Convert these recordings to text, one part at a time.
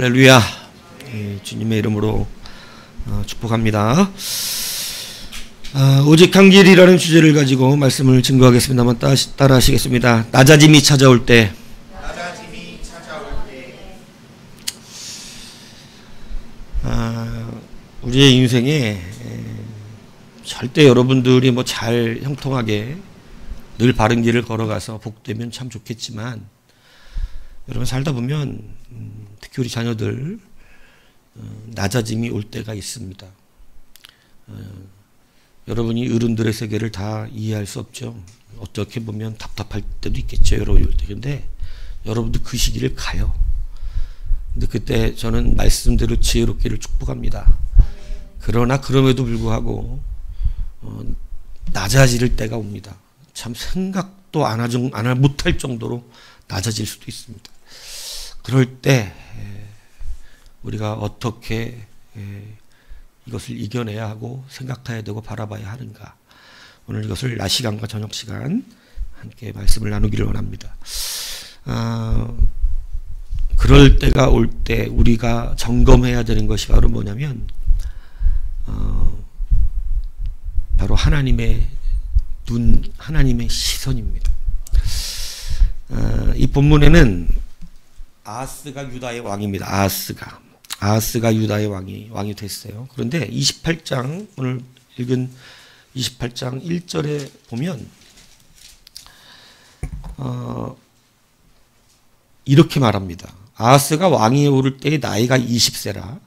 할렐루야. 주님의 이름으로 축복합니다. 오직 한 길이라는 주제를 가지고 말씀을 증거하겠습니다만 따라 하시겠습니다. 낮아짐이 찾아올 때. 우리의 인생에 절대 여러분들이 뭐 잘 형통하게 늘 바른 길을 걸어가서 복되면 참 좋겠지만, 여러분 살다 보면 특히 우리 자녀들 낮아짐이 올 때가 있습니다. 여러분이 어른들의 세계를 다 이해할 수 없죠. 어떻게 보면 답답할 때도 있겠죠. 여러분이 올 때. 근데 여러분도 그 시기를 가요. 근데 그때 저는 말씀대로 지혜롭기를 축복합니다. 그러나 그럼에도 불구하고 낮아질 때가 옵니다. 참 생각도 못할 정도로 낮아질 수도 있습니다. 그럴 때 우리가 어떻게 이것을 이겨내야 하고 생각해야 되고 바라봐야 하는가, 오늘 이것을 낮 시간과 저녁 시간 함께 말씀을 나누기를 원합니다. 그럴 때가 올 때 우리가 점검해야 되는 것이 바로 뭐냐면 바로 하나님의 눈, 하나님의 시선입니다. 이 본문에는 아하스가 유다의 왕입니다. 아하스가 유다의 왕이 됐어요. 그런데 28장, 오늘 읽은 28장 1절에 보면 이렇게 말합니다. 아하스가 왕위에 오를 때의 나이가 20세라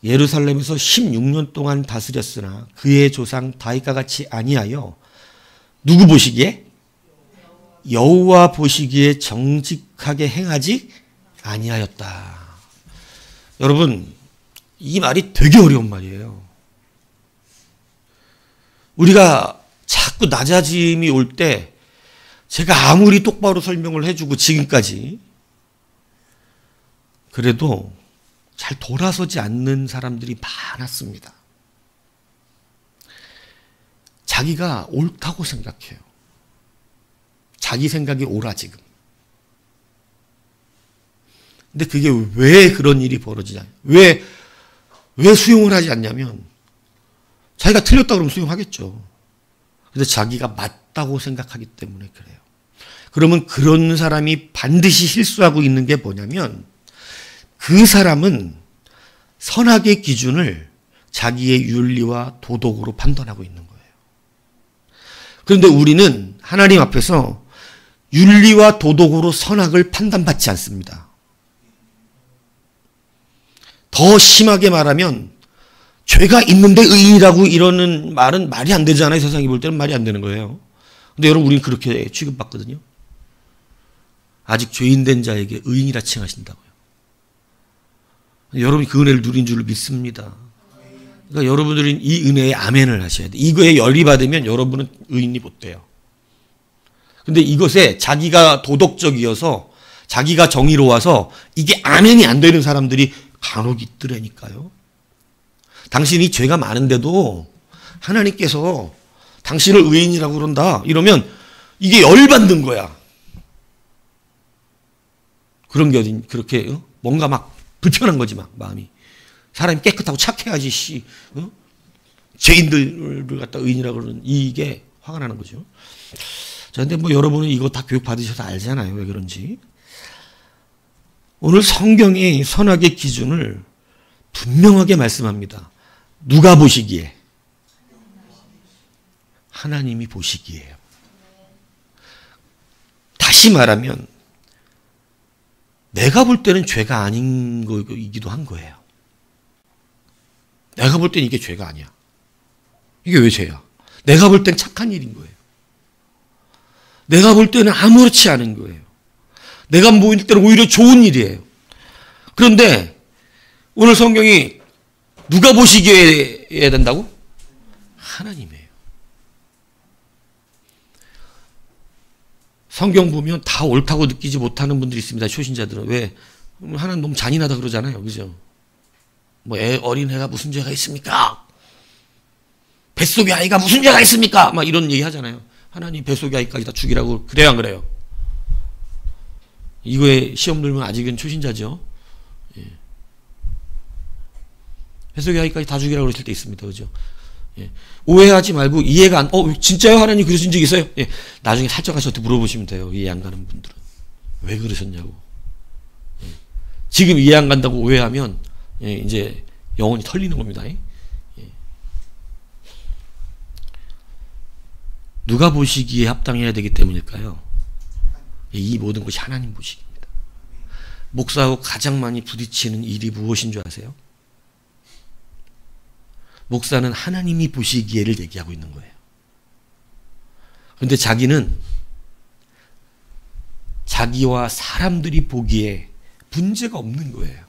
예루살렘에서 16년 동안 다스렸으나 그의 조상 다윗과 같이 아니하여 누구 보시기에? 여호와 보시기에 정직하게 행하지 아니하였다. 여러분, 이 말이 되게 어려운 말이에요. 우리가 자꾸 낮아짐이 올 때 제가 아무리 똑바로 설명을 해주고 지금까지 그래도 잘 돌아서지 않는 사람들이 많았습니다. 자기가 옳다고 생각해요. 자기 생각이 옳아 지금. 근데 그게 왜 그런 일이 벌어지냐? 왜 수용을 하지 않냐면 자기가 틀렸다 그러면 수용하겠죠. 근데 자기가 맞다고 생각하기 때문에 그래요. 그러면 그런 사람이 반드시 실수하고 있는 게 뭐냐면 그 사람은 선악의 기준을 자기의 윤리와 도덕으로 판단하고 있는 거예요. 그런데 우리는 하나님 앞에서 윤리와 도덕으로 선악을 판단받지 않습니다. 더 심하게 말하면 죄가 있는데 의인이라고 이러는 말은 말이 안 되잖아요. 세상이 볼 때는 말이 안 되는 거예요. 근데 여러분, 우리는 그렇게 취급받거든요. 아직 죄인 된 자에게 의인이라 칭하신다고요. 여러분이 그 은혜를 누린 줄 믿습니다. 그러니까 여러분들은 이 은혜에 아멘을 하셔야 돼요. 이거에 열이 받으면 여러분은 의인이 못 돼요. 근데 이것에 자기가 도덕적이어서 자기가 정의로워서 이게 아멘이 안 되는 사람들이 간혹 있더라니까요. 당신이 죄가 많은데도 하나님께서 당신을 의인이라고 그런다 이러면 이게 열받는 거야. 그런 게 어디 그렇게 뭔가 막 불편한 거지, 막 마음이. 사람이 깨끗하고 착해야지 죄인들을 갖다 의인이라고 그러는 이게 화가 나는 거죠. 자, 근데 뭐 여러분은 이거 다 교육 받으셔서 알잖아요, 왜 그런지. 오늘 성경이 선악의 기준을 분명하게 말씀합니다. 누가 보시기에? 하나님이 보시기에요. 다시 말하면 내가 볼 때는 죄가 아닌 거이기도 한 거예요. 내가 볼 때는 이게 죄가 아니야. 이게 왜 죄야? 내가 볼 땐 착한 일인 거예요. 내가 볼 때는 아무렇지 않은 거예요. 내가 보일 때는 오히려 좋은 일이에요. 그런데 오늘 성경이 누가 보시기에 해야 된다고? 하나님이에요. 성경 보면 다 옳다고 느끼지 못하는 분들이 있습니다. 초신자들은. 왜? 하나님 너무 잔인하다 그러잖아요. 그죠? 뭐 어린애가 무슨 죄가 있습니까? 뱃속의 아이가 무슨 죄가 있습니까? 막 이런 얘기 하잖아요. 하나님 뱃속의 아이까지 다 죽이라고 그래요, 안 그래요? 이거에 시험 들면 아직은 초신자죠. 예. 해석이하기까지 다 죽이라고 그러실 때 있습니다. 그죠? 예. 오해하지 말고 이해가 안, 진짜요? 하나님 그러신 적 있어요? 예. 나중에 살짝 가서 물어보시면 돼요. 이해 안 가는 분들은. 왜 그러셨냐고. 예. 지금 이해 안 간다고 오해하면, 예, 이제 영혼이 털리는 겁니다. 예. 누가 보시기에 합당해야 되기 때문일까요? 이 모든 것이 하나님 보시기입니다. 목사하고 가장 많이 부딪히는 일이 무엇인 줄 아세요? 목사는 하나님이 보시기에를 얘기하고 있는 거예요. 그런데 자기는 자기와 사람들이 보기에 문제가 없는 거예요.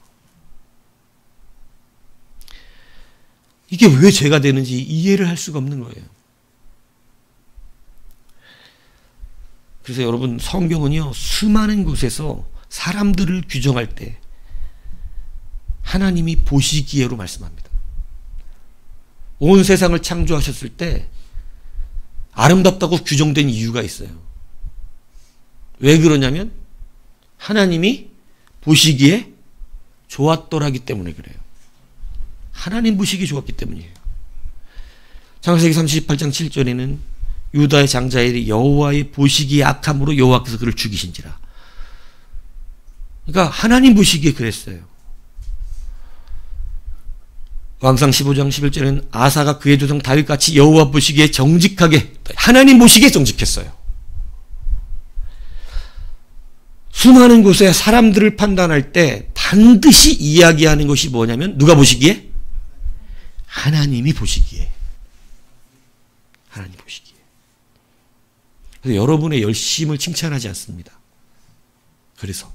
이게 왜 죄가 되는지 이해를 할 수가 없는 거예요. 그래서 여러분, 성경은요, 수많은 곳에서 사람들을 규정할 때 하나님이 보시기에로 말씀합니다. 온 세상을 창조하셨을 때 아름답다고 규정된 이유가 있어요. 왜 그러냐면 하나님이 보시기에 좋았더라기 때문에 그래요. 하나님 보시기에 좋았기 때문이에요. 창세기 38장 7절에는 유다의 장자엘이 여호와의 보시기에 악함으로 여호와께서 그를 죽이신지라. 그러니까 하나님 보시기에 그랬어요. 왕상 15장 11절에는 아사가 그의 조상 다윗같이 여호와 보시기에 정직하게, 하나님 보시기에 정직했어요. 수많은 곳에 사람들을 판단할 때 반드시 이야기하는 것이 뭐냐면 누가 보시기에? 하나님이 보시기에. 하나님 보시기에. 그래서 여러분의 열심을 칭찬하지 않습니다. 그래서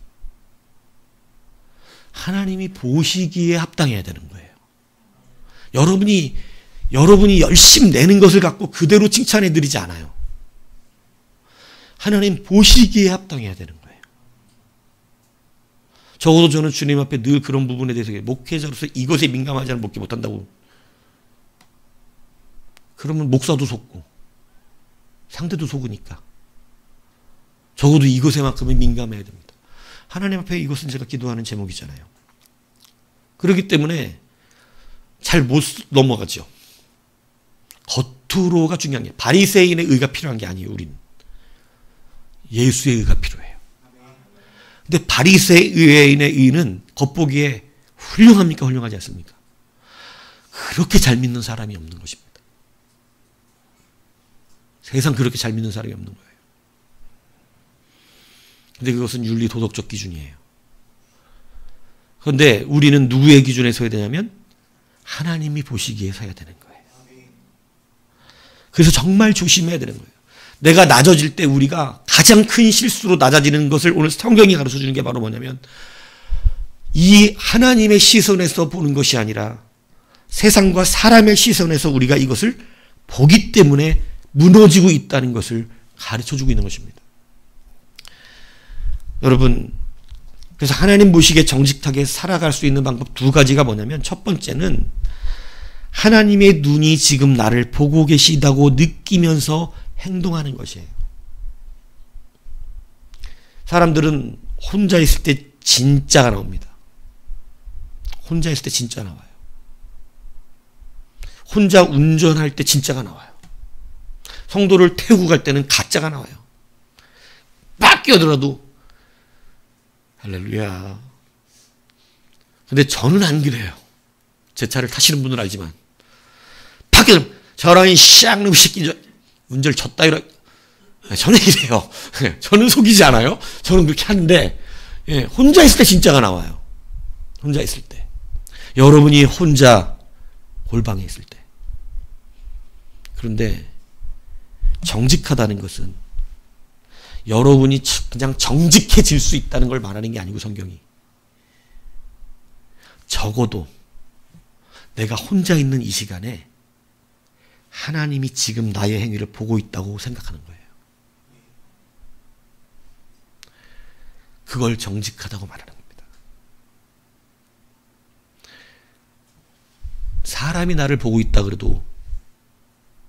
하나님이 보시기에 합당해야 되는 거예요. 여러분이 열심 내는 것을 갖고 그대로 칭찬해 드리지 않아요. 하나님 보시기에 합당해야 되는 거예요. 적어도 저는 주님 앞에 늘 그런 부분에 대해서 목회자로서 이것에 민감하지 않으면 목회 못한다고. 그러면 목사도 속고 상대도 속으니까 적어도 이것에만큼은 민감해야 됩니다. 하나님 앞에 이것은 제가 기도하는 제목이잖아요. 그렇기 때문에 잘 못 넘어가죠. 겉으로가 중요한 게, 바리새인의 의가 필요한 게 아니에요. 우리는 예수의 의가 필요해요. 근데 바리새인의 의는 겉보기에 훌륭합니까? 훌륭하지 않습니까? 그렇게 잘 믿는 사람이 없는 것입니다. 세상 그렇게 잘 믿는 사람이 없는 거예요. 근데 그것은 윤리 도덕적 기준이에요. 그런데 우리는 누구의 기준에 서야 되냐면 하나님이 보시기에 서야 되는 거예요. 그래서 정말 조심해야 되는 거예요. 내가 낮아질 때 우리가 가장 큰 실수로 낮아지는 것을 오늘 성경이 가르쳐 주는 게 바로 뭐냐면 이 하나님의 시선에서 보는 것이 아니라 세상과 사람의 시선에서 우리가 이것을 보기 때문에 무너지고 있다는 것을 가르쳐 주고 있는 것입니다. 여러분, 그래서 하나님 보시기에 정직하게 살아갈 수 있는 방법 두 가지가 뭐냐면 첫 번째는 하나님의 눈이 지금 나를 보고 계시다고 느끼면서 행동하는 것이에요. 사람들은 혼자 있을 때 진짜가 나옵니다. 혼자 있을 때 진짜 나와요. 혼자 운전할 때 진짜가 나와요. 성도를 태우고 갈 때는 가짜가 나와요. 막 끼어들어도 할렐루야. 근데 저는 안 그래요. 제 차를 타시는 분은 알지만 밖에 저랑이 쌍놈 새끼 운전을 졌다 이러. 저는 이래요. 저는 속이지 않아요. 저는 그렇게 하는데 혼자 있을 때 진짜가 나와요. 혼자 있을 때. 여러분이 혼자 골방에 있을 때. 그런데 정직하다는 것은 여러분이 그냥 정직해질 수 있다는 걸 말하는 게 아니고 성경이 적어도 내가 혼자 있는 이 시간에 하나님이 지금 나의 행위를 보고 있다고 생각하는 거예요. 그걸 정직하다고 말하는 겁니다. 사람이 나를 보고 있다 그래도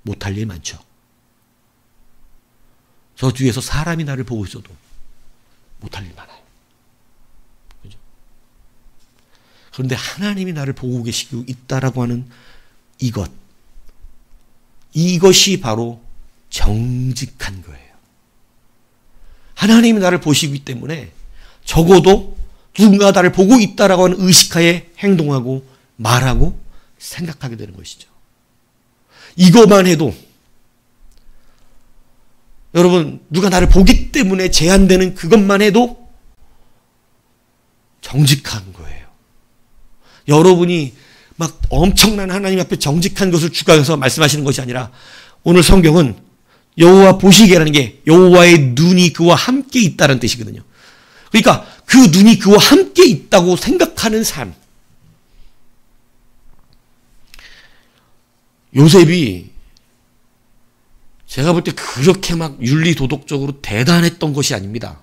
못할 일 많죠. 저 뒤에서 사람이 나를 보고 있어도 못할 일 많아요. 그죠? 그런데 하나님이 나를 보고 계시고 있다라고 하는 이것이 바로 정직한 거예요. 하나님이 나를 보시기 때문에 적어도 누군가 나를 보고 있다라고 하는 의식하에 행동하고 말하고 생각하게 되는 것이죠. 이것만 해도 여러분, 누가 나를 보기 때문에 제한되는 그것만 해도 정직한 거예요. 여러분이 막 엄청난 하나님 앞에 정직한 것을 주관해서 말씀하시는 것이 아니라 오늘 성경은 여호와 보시기라는 게 여호와의 눈이 그와 함께 있다는 뜻이거든요. 그러니까 그 눈이 그와 함께 있다고 생각하는 삶. 요셉이 제가 볼 때 그렇게 막 윤리 도덕적으로 대단했던 것이 아닙니다.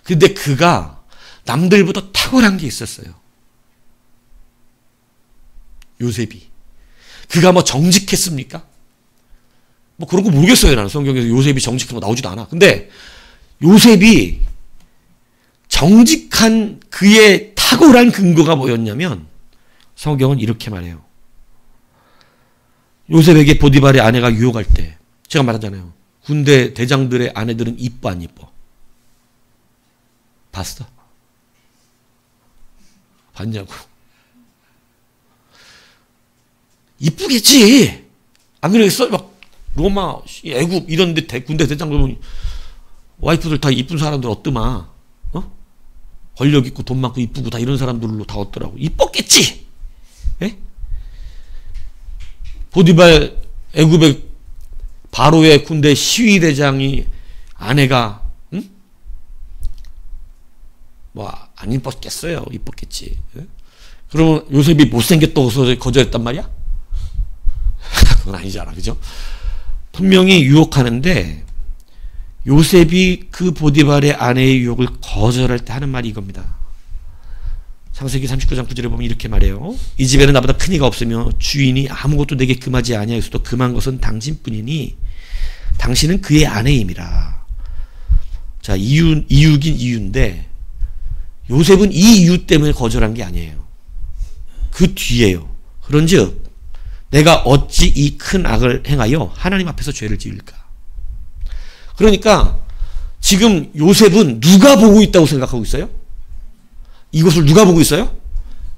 근데 그가 남들보다 탁월한 게 있었어요. 요셉이. 그가 뭐 정직했습니까? 뭐 그런 거 모르겠어요. 나는 성경에서 요셉이 정직한 거 나오지도 않아. 근데 요셉이 정직한 그의 탁월한 근거가 뭐였냐면 성경은 이렇게 말해요. 요셉에게 보디발의 아내가 유혹할 때 제가 말하잖아요. 군대 대장들의 아내들은 이뻐 안 이뻐? 봤어? 봤냐고. 이쁘겠지. 안 그러겠어? 막 로마, 애굽 이런 데 군대 대장들 보면 와이프들 다 이쁜 사람들 어떠마? 어? 권력 있고 돈 많고 이쁘고 다 이런 사람들로 다 얻더라고. 이뻤겠지. 예? 보디발 애굽의 바로의 군대 시위대장이 아내가 뭐 안 이뻤겠어요. 이뻤겠지. 예? 그러면 요셉이 못생겼다고 해서 거절했단 말이야? 그건 아니잖아. 그죠? 분명히 유혹하는데 요셉이 그 보디발의 아내의 유혹을 거절할 때 하는 말이 이겁니다. 창세기 39장 9절에 보면 이렇게 말해요. 이 집에는 나보다 큰 이가 없으며 주인이 아무것도 내게 금하지 아니하였어도 금한 것은 당신뿐이니 당신은 그의 아내임이라. 자, 이유긴 이유인데 요셉은 이 이유 때문에 거절한 게 아니에요. 그 뒤에요. 그런즉 내가 어찌 이 큰 악을 행하여 하나님 앞에서 죄를 지을까? 그러니까 지금 요셉은 누가 보고 있다고 생각하고 있어요? 이것을 누가 보고 있어요?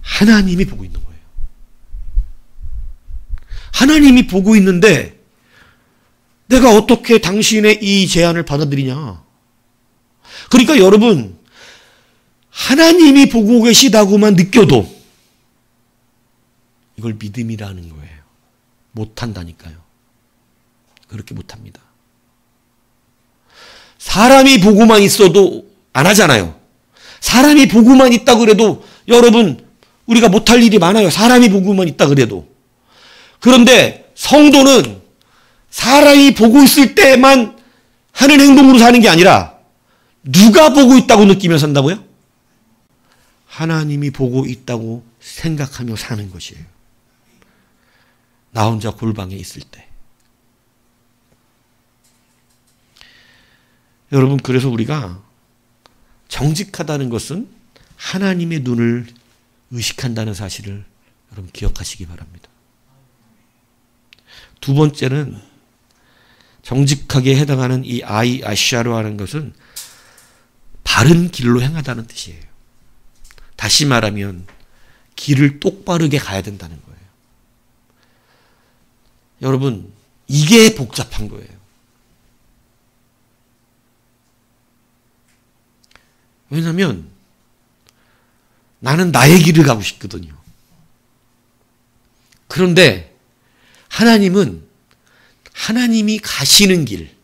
하나님이 보고 있는 거예요. 하나님이 보고 있는데 내가 어떻게 당신의 이 제안을 받아들이냐? 그러니까 여러분, 하나님이 보고 계시다고만 느껴도 이걸 믿음이라는 거예요. 못한다니까요. 그렇게 못합니다. 사람이 보고만 있어도 안 하잖아요. 사람이 보고만 있다 그래도 여러분 우리가 못할 일이 많아요. 사람이 보고만 있다 그래도. 그런데 성도는 사람이 보고 있을 때만 하는 행동으로 사는 게 아니라 누가 보고 있다고 느끼며 산다고요? 하나님이 보고 있다고 생각하며 사는 것이에요. 나 혼자 골방에 있을 때. 여러분, 그래서 우리가 정직하다는 것은 하나님의 눈을 의식한다는 사실을 여러분 기억하시기 바랍니다. 두 번째는 정직하게 해당하는 이 아시아로 하는 것은 바른 길로 행하다는 뜻이에요. 다시 말하면 길을 똑바르게 가야 된다는 거예요. 여러분, 이게 복잡한 거예요. 왜냐하면 나는 나의 길을 가고 싶거든요. 그런데 하나님은 하나님이 가시는 길,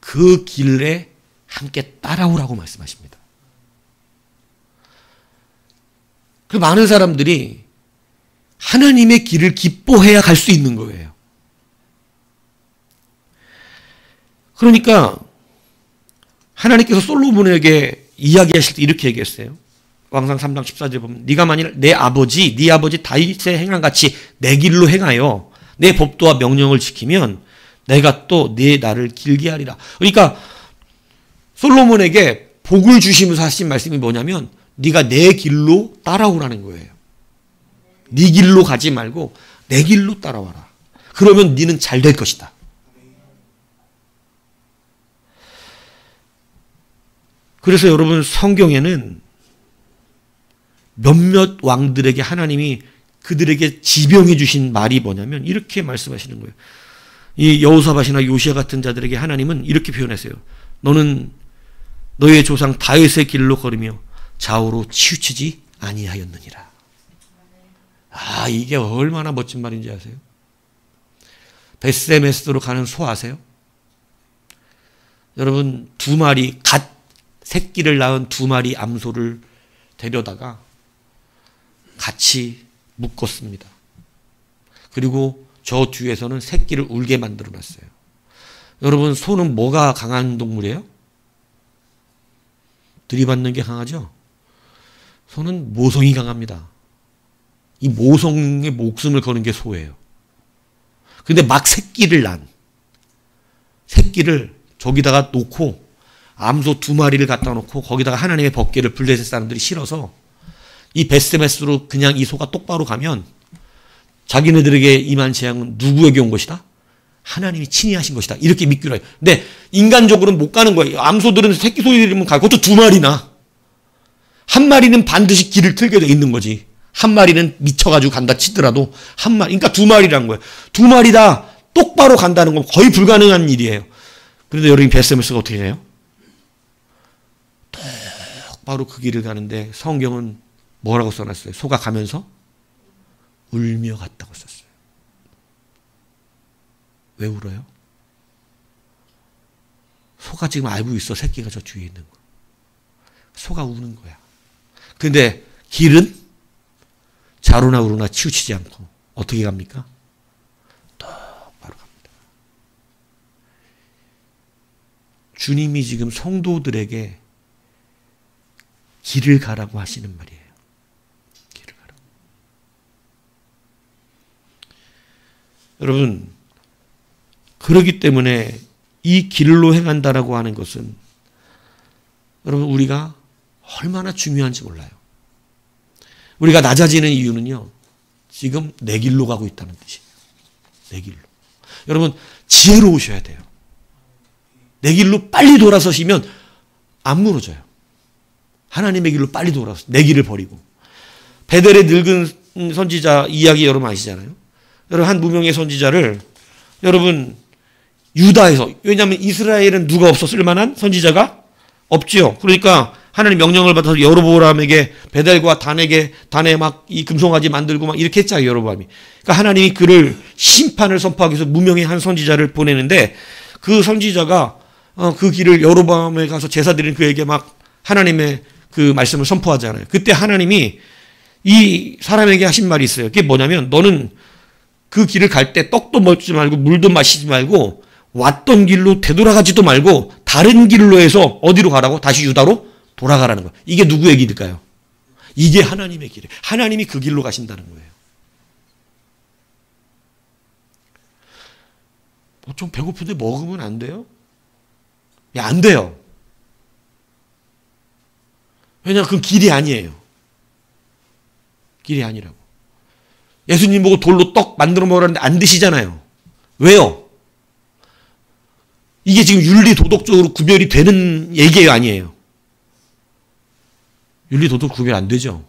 그 길에 함께 따라오라고 말씀하십니다. 그 많은 사람들이 하나님의 길을 기뻐해야 갈 수 있는 거예요. 그러니까 하나님께서 솔로몬에게 이야기하실 때 이렇게 얘기했어요. 왕상 3장 14절에 보면 네가 만일 네 아버지 다윗의 행한 같이 내 길로 행하여 내 법도와 명령을 지키면 내가 또 네 날을 길게 하리라. 그러니까 솔로몬에게 복을 주시면서 하신 말씀이 뭐냐면 네가 내 길로 따라오라는 거예요. 네 길로 가지 말고 내 길로 따라와라. 그러면 네는 잘 될 것이다. 그래서 여러분 성경에는 몇몇 왕들에게 하나님이 그들에게 지명해 주신 말이 뭐냐면 이렇게 말씀하시는 거예요. 이 여호사밧이나 요시야 같은 자들에게 하나님은 이렇게 표현했어요. 너는 너의 조상 다윗의 길로 걸으며 좌우로 치우치지 아니하였느니라. 아, 이게 얼마나 멋진 말인지 아세요? 벳세메스로 가는 소 아세요? 여러분, 두 마리 갓 새끼를 낳은 두 마리 암소를 데려다가 같이 묶었습니다. 그리고 저 뒤에서는 새끼를 울게 만들어 놨어요. 여러분, 소는 뭐가 강한 동물이에요? 들이받는 게 강하죠? 소는 모성이 강합니다. 이 모성의 목숨을 거는 게 소예요. 근데 막 새끼를 난 새끼를 저기다가 놓고 암소 두 마리를 갖다 놓고 거기다가 하나님의 법궤를 블레셋 사람들이 실어서 이 벳세메스로 그냥 이 소가 똑바로 가면 자기네들에게 임한 재앙은 누구에게 온 것이다? 하나님이 친히 하신 것이다. 이렇게 믿기로 해요. 근데 인간적으로는 못 가는 거예요. 암소들은 새끼 소리 들으면 가고 그것도 두 마리나. 한 마리는 반드시 길을 틀게 돼 있는 거지. 한 마리는 미쳐가지고 간다 치더라도 한 마리, 그러니까 두 마리란 거예요. 두 마리 다 똑바로 간다는 건 거의 불가능한 일이에요. 그런데 여러분 벳세메스가 어떻게 해요? 똑바로 그 길을 가는데 성경은 뭐라고 써놨어요? 소가 가면서 울며 갔다고 썼어요. 왜 울어요? 소가 지금 알고 있어. 새끼가 저 뒤에 있는 거. 소가 우는 거야. 근데 길은 좌로나 우로나 치우치지 않고 어떻게 갑니까? 똑바로 갑니다. 주님이 지금 성도들에게 길을 가라고 하시는 말이에요. 길을 가라고. 여러분, 그렇기 때문에 이 길로 행한다라고 하는 것은 여러분 우리가 얼마나 중요한지 몰라요. 우리가 낮아지는 이유는요. 지금 내 길로 가고 있다는 뜻이에요. 내 길로. 여러분 지혜로우셔야 돼요. 내 길로 빨리 돌아서시면 안 무너져요. 하나님의 길로 빨리 돌아서 내 길을 버리고. 베델의 늙은 선지자 이야기 여러분 아시잖아요. 여러분 한 무명의 선지자를 여러분 유다에서, 왜냐하면 이스라엘은 누가 없어 쓸만한 선지자가 없지요. 그러니까 하나님 명령을 받아서 여로보암에게 베델과 단에 막 이 금송아지 만들고 막 이렇게 했잖아요. 여로보암이. 그러니까 하나님이 그를 심판을 선포하기 위해서 무명의 한 선지자를 보내는데 그 선지자가 그 길을 여로보암에 가서 제사 드리는 그에게 막 하나님의 그 말씀을 선포하잖아요. 그때 하나님이 이 사람에게 하신 말이 있어요. 그게 뭐냐면 너는 그 길을 갈 때 떡도 먹지 말고 물도 마시지 말고 왔던 길로 되돌아가지도 말고 다른 길로 해서 어디로 가라고? 다시 유다로 돌아가라는 거예요. 이게 누구의 길일까요? 이게 하나님의 길이에요. 하나님이 그 길로 가신다는 거예요. 좀 배고픈데 먹으면 안 돼요? 야, 안 돼요. 왜냐하면 그건 길이 아니에요. 길이 아니라고. 예수님 보고 돌로 떡 만들어 먹으라는데 안 드시잖아요. 왜요? 이게 지금 윤리 도덕적으로 구별이 되는 얘기예요, 아니에요? 윤리 도덕 구별 안 되죠.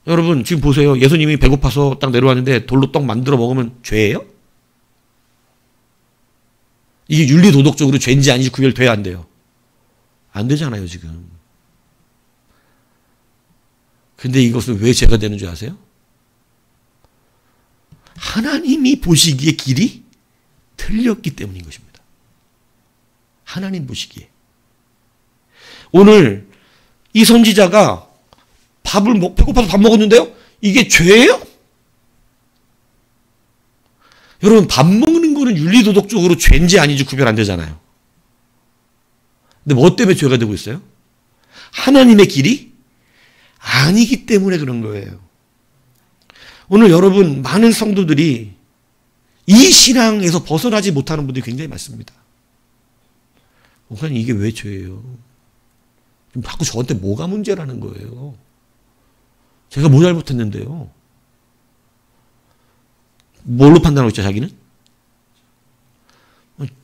여러분 지금 보세요. 예수님이 배고파서 딱 내려왔는데 돌로 떡 만들어 먹으면 죄예요? 이게 윤리 도덕적으로 죄인지 아닌지 구별돼야 안 돼요. 안 되잖아요, 지금. 근데 이것은 왜 죄가 되는 줄 아세요? 하나님이 보시기에 길이 틀렸기 때문인 것입니다. 하나님 보시기에. 오늘 이 선지자가 배고파서 밥 먹었는데요? 이게 죄예요? 여러분, 밥 먹는 거는 윤리도덕적으로 죄인지 아닌지 구별 안 되잖아요. 근데 뭐 때문에 죄가 되고 있어요? 하나님의 길이 아니기 때문에 그런 거예요. 오늘 여러분, 많은 성도들이 이 신앙에서 벗어나지 못하는 분들이 굉장히 많습니다. 목사님, 이게 왜 죄예요? 자꾸 저한테 뭐가 문제라는 거예요. 제가 뭐 잘못했는데요. 뭘로 판단하고 있죠, 자기는?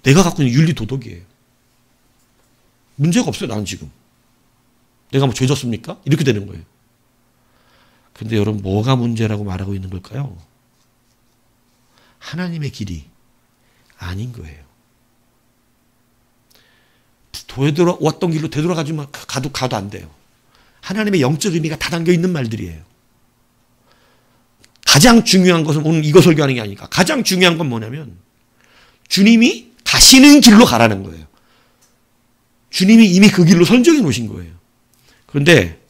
내가 갖고 있는 윤리 도덕이에요. 문제가 없어요, 나는 지금. 내가 뭐 죄 졌습니까? 이렇게 되는 거예요. 근데 여러분, 뭐가 문제라고 말하고 있는 걸까요? 하나님의 길이 아닌 거예요. 되돌아왔던 길로 되돌아가지만 가도 안 돼요. 하나님의 영적 의미가 다 담겨 있는 말들이에요. 가장 중요한 것은 오늘 이거 설교하는 게 아니니까. 가장 중요한 건 뭐냐면 주님이 가시는 길로 가라는 거예요. 주님이 이미 그 길로 선정해 놓으신 거예요. 그런데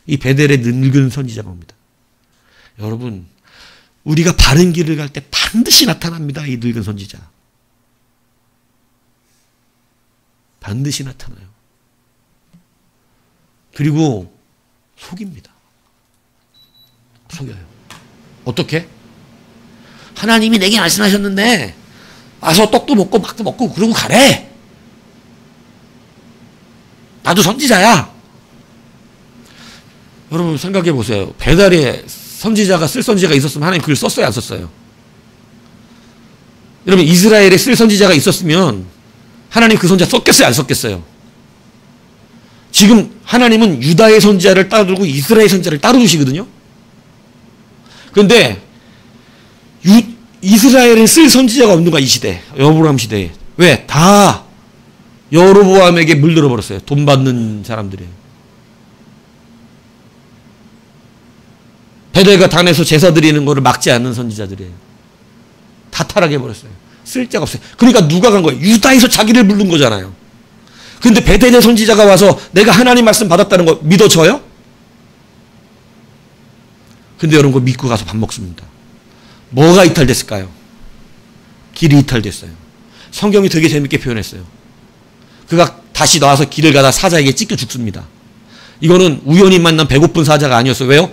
이 베델의 늙은 선지자가 옵니다. 여러분, 우리가 바른 길을 갈 때 반드시 나타납니다. 이 늙은 선지자. 반드시 나타나요. 그리고 속입니다. 속여요. 어떻게? 하나님이 내게 말씀하셨는데 와서 떡도 먹고 막도 먹고 그러고 가래. 나도 선지자야. 여러분 생각해 보세요. 베델에 선지자가 쓸 선지자가 있었으면 하나님 그걸 썼어요, 안 썼어요? 여러분 이스라엘에 쓸 선지자가 있었으면 하나님 그 선지자 썼겠어요, 안 썼겠어요? 지금 하나님은 유다의 선지자를 따로 두고 이스라엘 선지자를 따로 두시거든요. 그런데 이스라엘에 쓸 선지자가 없는 거야, 이 시대. 여로보암 시대에. 왜? 다 여로보암에게 물들어 버렸어요. 돈 받는 사람들이에요. 베델과 단에서 제사 드리는 거를 막지 않는 선지자들이에요. 다 타락해 버렸어요. 쓸 자가 없어요. 그러니까 누가 간 거예요? 유다에서 자기를 부른 거잖아요. 근데 베델의 선지자가 와서 내가 하나님 말씀 받았다는 거 믿어져요? 근데 여러분 그거 믿고 가서 밥 먹습니다. 뭐가 이탈됐을까요? 길이 이탈됐어요. 성경이 되게 재밌게 표현했어요. 그가 다시 나와서 길을 가다 사자에게 찢겨 죽습니다. 이거는 우연히 만난 배고픈 사자가 아니었어요. 왜요?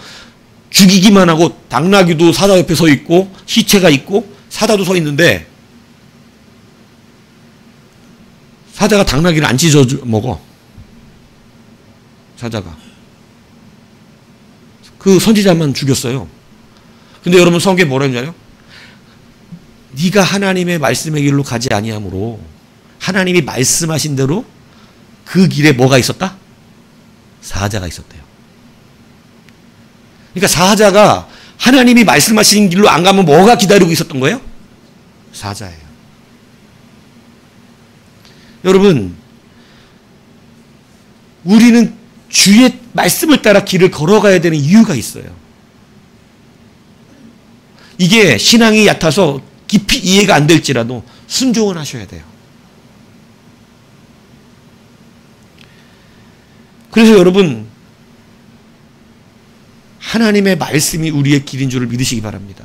죽이기만 하고 당나귀도 사자 옆에 서 있고 시체가 있고 사자도 서 있는데 사자가 당나귀를 안 찢어 먹어. 사자가. 그 선지자만 죽였어요. 근데 여러분 성경에 뭐라 했냐요? 네가 하나님의 말씀의 길로 가지 아니하므로 하나님이 말씀하신 대로 그 길에 뭐가 있었다? 사자가 있었대요. 그러니까 사자가 하나님이 말씀하신 길로 안 가면 뭐가 기다리고 있었던 거예요? 사자예요. 여러분, 우리는 주의 말씀을 따라 길을 걸어가야 되는 이유가 있어요. 이게 신앙이 얕아서 깊이 이해가 안 될지라도 순종을 하셔야 돼요. 그래서 여러분, 하나님의 말씀이 우리의 길인 줄을 믿으시기 바랍니다.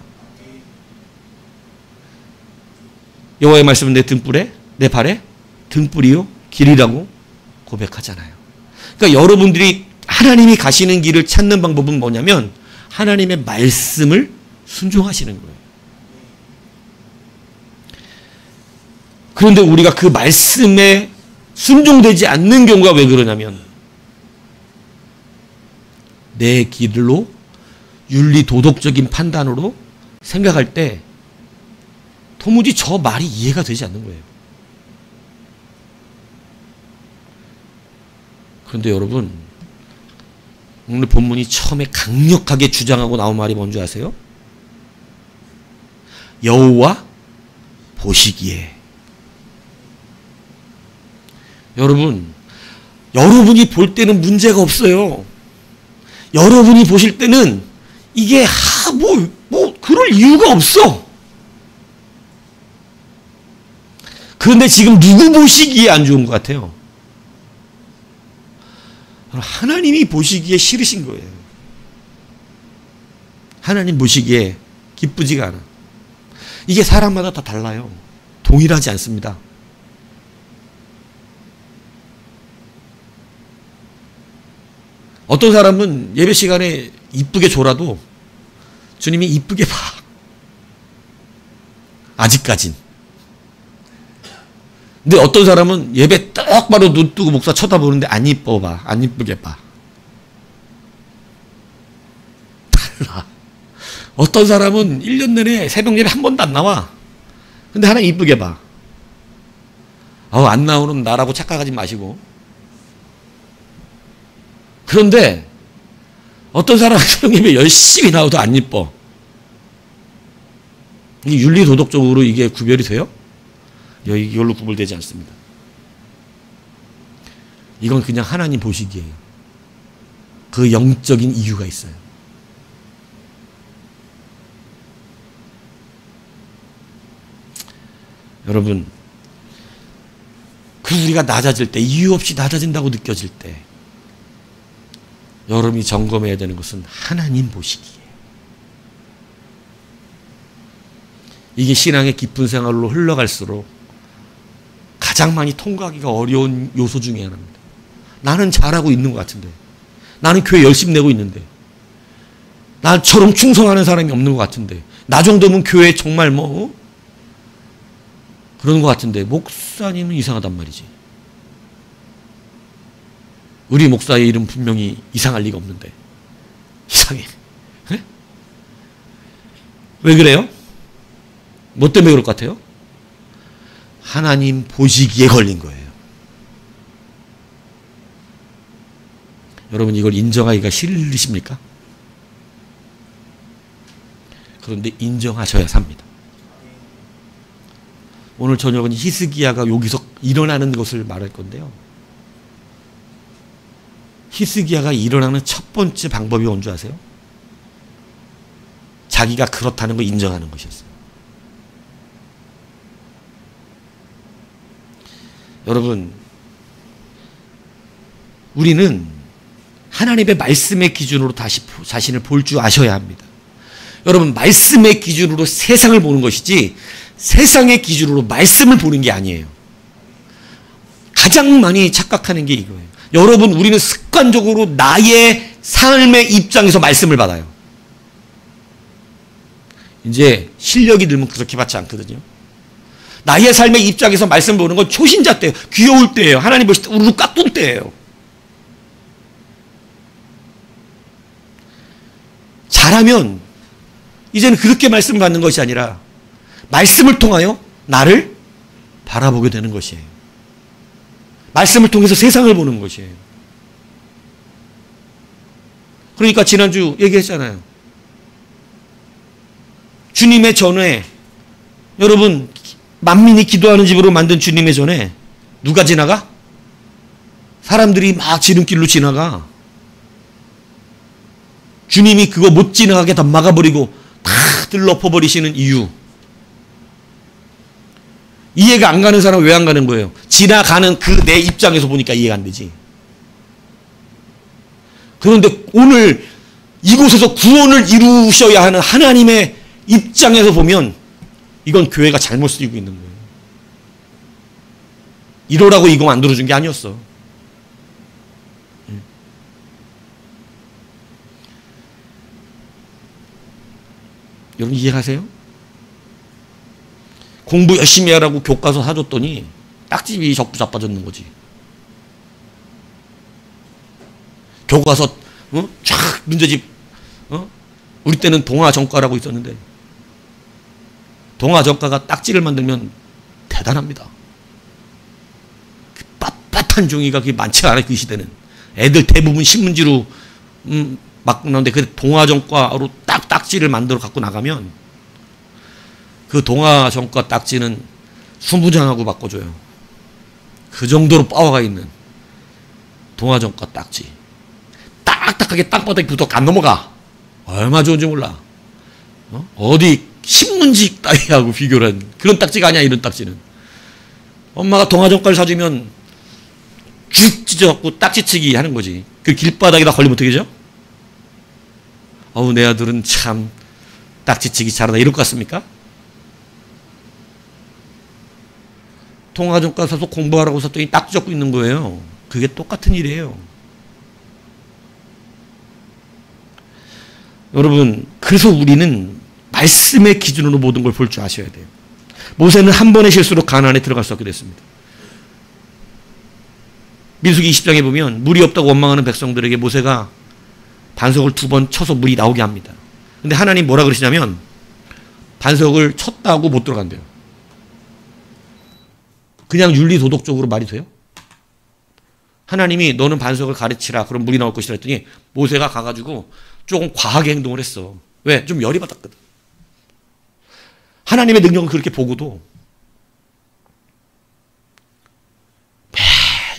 여호와의 말씀은 내 등불에, 내 발에 등불이요 길이라고 고백하잖아요. 그러니까 여러분들이 하나님이 가시는 길을 찾는 방법은 뭐냐면 하나님의 말씀을 순종하시는 거예요. 그런데 우리가 그 말씀에 순종되지 않는 경우가 왜 그러냐면 내 길로 윤리 도덕적인 판단으로 생각할 때 도무지 저 말이 이해가 되지 않는 거예요. 그런데 여러분, 오늘 본문이 처음에 강력하게 주장하고 나온 말이 뭔지 아세요? 여호와 보시기에. 여러분, 여러분이 볼 때는 문제가 없어요. 여러분이 보실 때는 이게 그럴 이유가 없어. 그런데 지금 누구 보시기에 안 좋은 것 같아요? 하나님이 보시기에 싫으신 거예요. 하나님 보시기에 기쁘지가 않아. 이게 사람마다 다 달라요. 동일하지 않습니다. 어떤 사람은 예배 시간에 이쁘게 졸아도 주님이 이쁘게 봐. 아직까진. 근데 어떤 사람은 예배 똑바로 눈 뜨고 목사 쳐다보는데 안 이뻐 봐. 안 이쁘게 봐. 달라. 어떤 사람은 1년 내내 새벽 예배 한 번도 안 나와. 근데 하나님 이쁘게 봐. 안 나오는 나라고 착각하지 마시고. 그런데 어떤 사람은 새벽 예배 열심히 나와도 안 이뻐. 이게 윤리 도덕적으로 이게 구별이 돼요? 이걸로 구별되지 않습니다. 이건 그냥 하나님 보시기에요. 그 영적인 이유가 있어요. 여러분, 우리가 낮아질 때, 이유 없이 낮아진다고 느껴질 때, 여러분이 점검해야 되는 것은 하나님 보시기에. 이게 신앙의 깊은 생활로 흘러갈수록 가장 많이 통과하기가 어려운 요소 중에 하나입니다. 나는 잘하고 있는 것 같은데, 나는 교회 열심히 내고 있는데, 나처럼 충성하는 사람이 없는 것 같은데, 나 정도면 교회 정말 그런 것 같은데 목사님은 이상하단 말이지. 우리 목사의 이름 분명히 이상할 리가 없는데 이상해. 네? 왜 그래요? 뭐 때문에 그럴 것 같아요? 하나님 보시기에 걸린 거예요. 여러분, 이걸 인정하기가 싫으십니까? 그런데 인정하셔야 삽니다. 오늘 저녁은 히스기야가 여기서 일어나는 것을 말할 건데요. 히스기야가 일어나는 첫 번째 방법이 뭔 줄 아세요? 자기가 그렇다는 걸 인정하는 것이었어요. 여러분, 우리는 하나님의 말씀의 기준으로 다시 자신을 볼 줄 아셔야 합니다. 여러분, 말씀의 기준으로 세상을 보는 것이지 세상의 기준으로 말씀을 보는 게 아니에요. 가장 많이 착각하는 게 이거예요. 여러분, 우리는 습관적으로 나의 삶의 입장에서 말씀을 받아요. 이제 실력이 늘면 그렇게 받지 않거든요. 나의 삶의 입장에서 말씀 보는 건 초신자 때예요. 귀여울 때예요. 하나님 보실 때 우르르 깍둘 때예요. 잘하면 이제는 그렇게 말씀을 받는 것이 아니라 말씀을 통하여 나를 바라보게 되는 것이에요. 말씀을 통해서 세상을 보는 것이에요. 그러니까 지난주 얘기했잖아요. 주님의 전에, 여러분, 만민이 기도하는 집으로 만든 주님의 전에 누가 지나가? 사람들이 막 지름길로 지나가. 주님이 그거 못 지나가게 다 막아버리고 다들 엎어버리시는 이유. 이해가 안 가는 사람은 왜 안 가는 거예요? 지나가는 그 내 입장에서 보니까 이해가 안 되지. 그런데 오늘 이곳에서 구원을 이루셔야 하는 하나님의 입장에서 보면 이건 교회가 잘못 쓰이고 있는 거예요. 이러라고 이거 만들어준 게 아니었어. 여러분 이해하세요? 공부 열심히 하라고 교과서 사줬더니 딱집이 적부 자빠졌는 거지. 교과서 쫙 문제집 우리 때는 동아전과라고 있었는데 동아전과가 딱지를 만들면 대단합니다. 그 빳빳한 종이가 그게 많지 않아요. 그 시대는. 애들 대부분 신문지로 막 나오는데 그 동아전과로 딱지를 만들어 갖고 나가면 그 동아전과 딱지는 20장하고 바꿔줘요. 그 정도로 파워가 있는 동아전과 딱지. 딱딱하게 땅바닥에 붙어 안 넘어가. 얼마 좋은지 몰라. 어디 신문지 따위하고 비교를 한 그런 딱지가 아니야. 이런 딱지는. 엄마가 동아전과를 사주면 쭉 찢어갖고 딱지치기 하는 거지. 그 길바닥에다 걸리면 어떻게 되죠? 어우, 내 아들은 참 딱지치기 잘하다 이럴 것 같습니까? 동아전과 사서 공부하라고 샀더니 딱지 적고 있는 거예요. 그게 똑같은 일이에요. 여러분, 그래서 우리는 말씀의 기준으로 모든 걸 볼 줄 아셔야 돼요. 모세는 한 번의 실수로 가나안에 들어갈 수 없게 됐습니다. 민수기 20장에 보면 물이 없다고 원망하는 백성들에게 모세가 반석을 2번 쳐서 물이 나오게 합니다. 근데 하나님 뭐라 그러시냐면 반석을 쳤다고 못 들어간대요. 그냥 윤리도덕적으로 말이 돼요? 하나님이 너는 반석을 가르치라. 그럼 물이 나올 것이라 했더니 모세가 가가지고 조금 과하게 행동을 했어. 왜? 좀 열이 받았거든. 하나님의 능력을 그렇게 보고도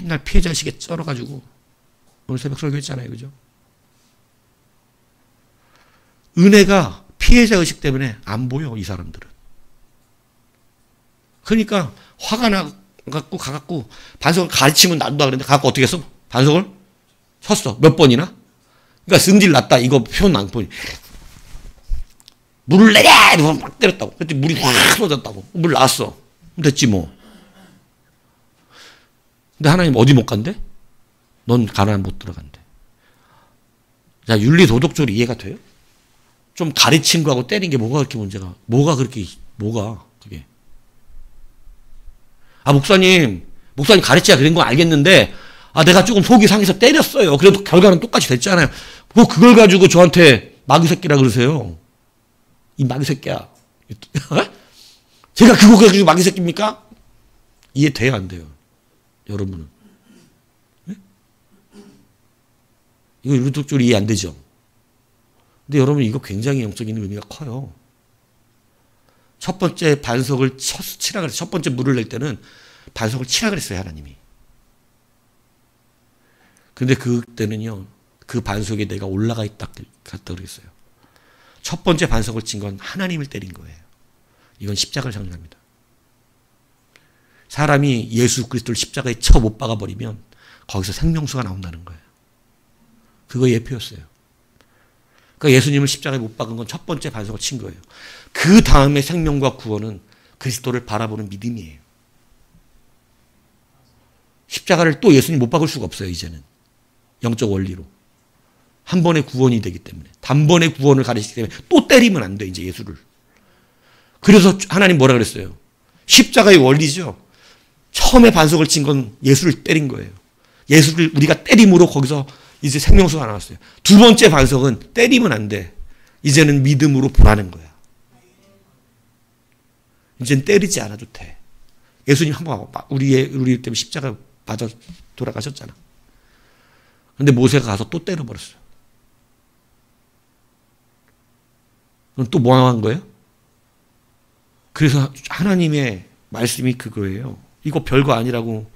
맨날 피해자의식에 쩔어가지고 오늘 새벽 설교했잖아요. 그죠? 은혜가 피해자의식 때문에 안 보여, 이 사람들은. 그러니까 화가 나갖고 가갖고 반석을 가르치면 난다 그랬는데 가갖고 어떻게 했어? 반석을 쳤어. 몇 번이나? 그러니까 승질 났다. 이거 표현 안 보니. 물을 내려! 이러고 막 때렸다고. 그랬더니 물이 확 쏟아졌다고. 물 나왔어. 됐지 뭐. 근데 하나님 어디 못 간대? 넌 가나안 못 들어간대. 자, 윤리 도덕적으로 이해가 돼요? 좀 가르친 거하고 때린 게 뭐가 그렇게 문제가? 뭐가 그게? 아, 목사님 가르쳐야 그런 거 알겠는데, 아, 내가 조금 속이 상해서 때렸어요. 그래도 결과는 똑같이 됐잖아요. 그걸 가지고 저한테 마귀 새끼라 그러세요. 이 마귀 새끼야. 제가 그거 가지고 마귀 새끼입니까? 이해돼요, 안 돼요? 여러분은. 네? 이거 윤리도덕적으로 이해 안 되죠? 근데 여러분, 이거 굉장히 영적인 의미가 커요. 첫 번째 반석을 치라 그랬어요. 첫 번째 물을 낼 때는 반석을 치라 그랬어요, 하나님이. 근데 그때는요, 그 반석에 내가 올라가 갔다 그랬어요. 첫 번째 반석을 친 건 하나님을 때린 거예요. 이건 십자가를 상징합니다. 사람이 예수 그리스도를 십자가에 쳐 못 박아버리면 거기서 생명수가 나온다는 거예요. 그거 예표였어요. 그러니까 예수님을 십자가에 못 박은 건 첫 번째 반석을 친 거예요. 그 다음에 생명과 구원은 그리스도를 바라보는 믿음이에요. 십자가를 또 예수님 못 박을 수가 없어요, 이제는. 영적 원리로. 한 번의 구원이 되기 때문에. 단번의 구원을 가르치기 때문에 또 때리면 안 돼, 이제 예수를. 그래서 하나님 뭐라 그랬어요? 십자가의 원리죠. 처음에 반석을 친 건 예수를 때린 거예요. 예수를 우리가 때림으로 거기서 이제 생명수가 나왔어요. 두 번째 반석은 때리면 안 돼. 이제는 믿음으로 보라는 거야. 이제는 때리지 않아도 돼. 예수님 한번 우리 때문에 십자가 맞아 돌아가셨잖아. 근데 모세가 가서 또 때려버렸어요. 그럼 또 뭐 한 거예요? 그래서 하나님의 말씀이 그거예요. 이거 별거 아니라고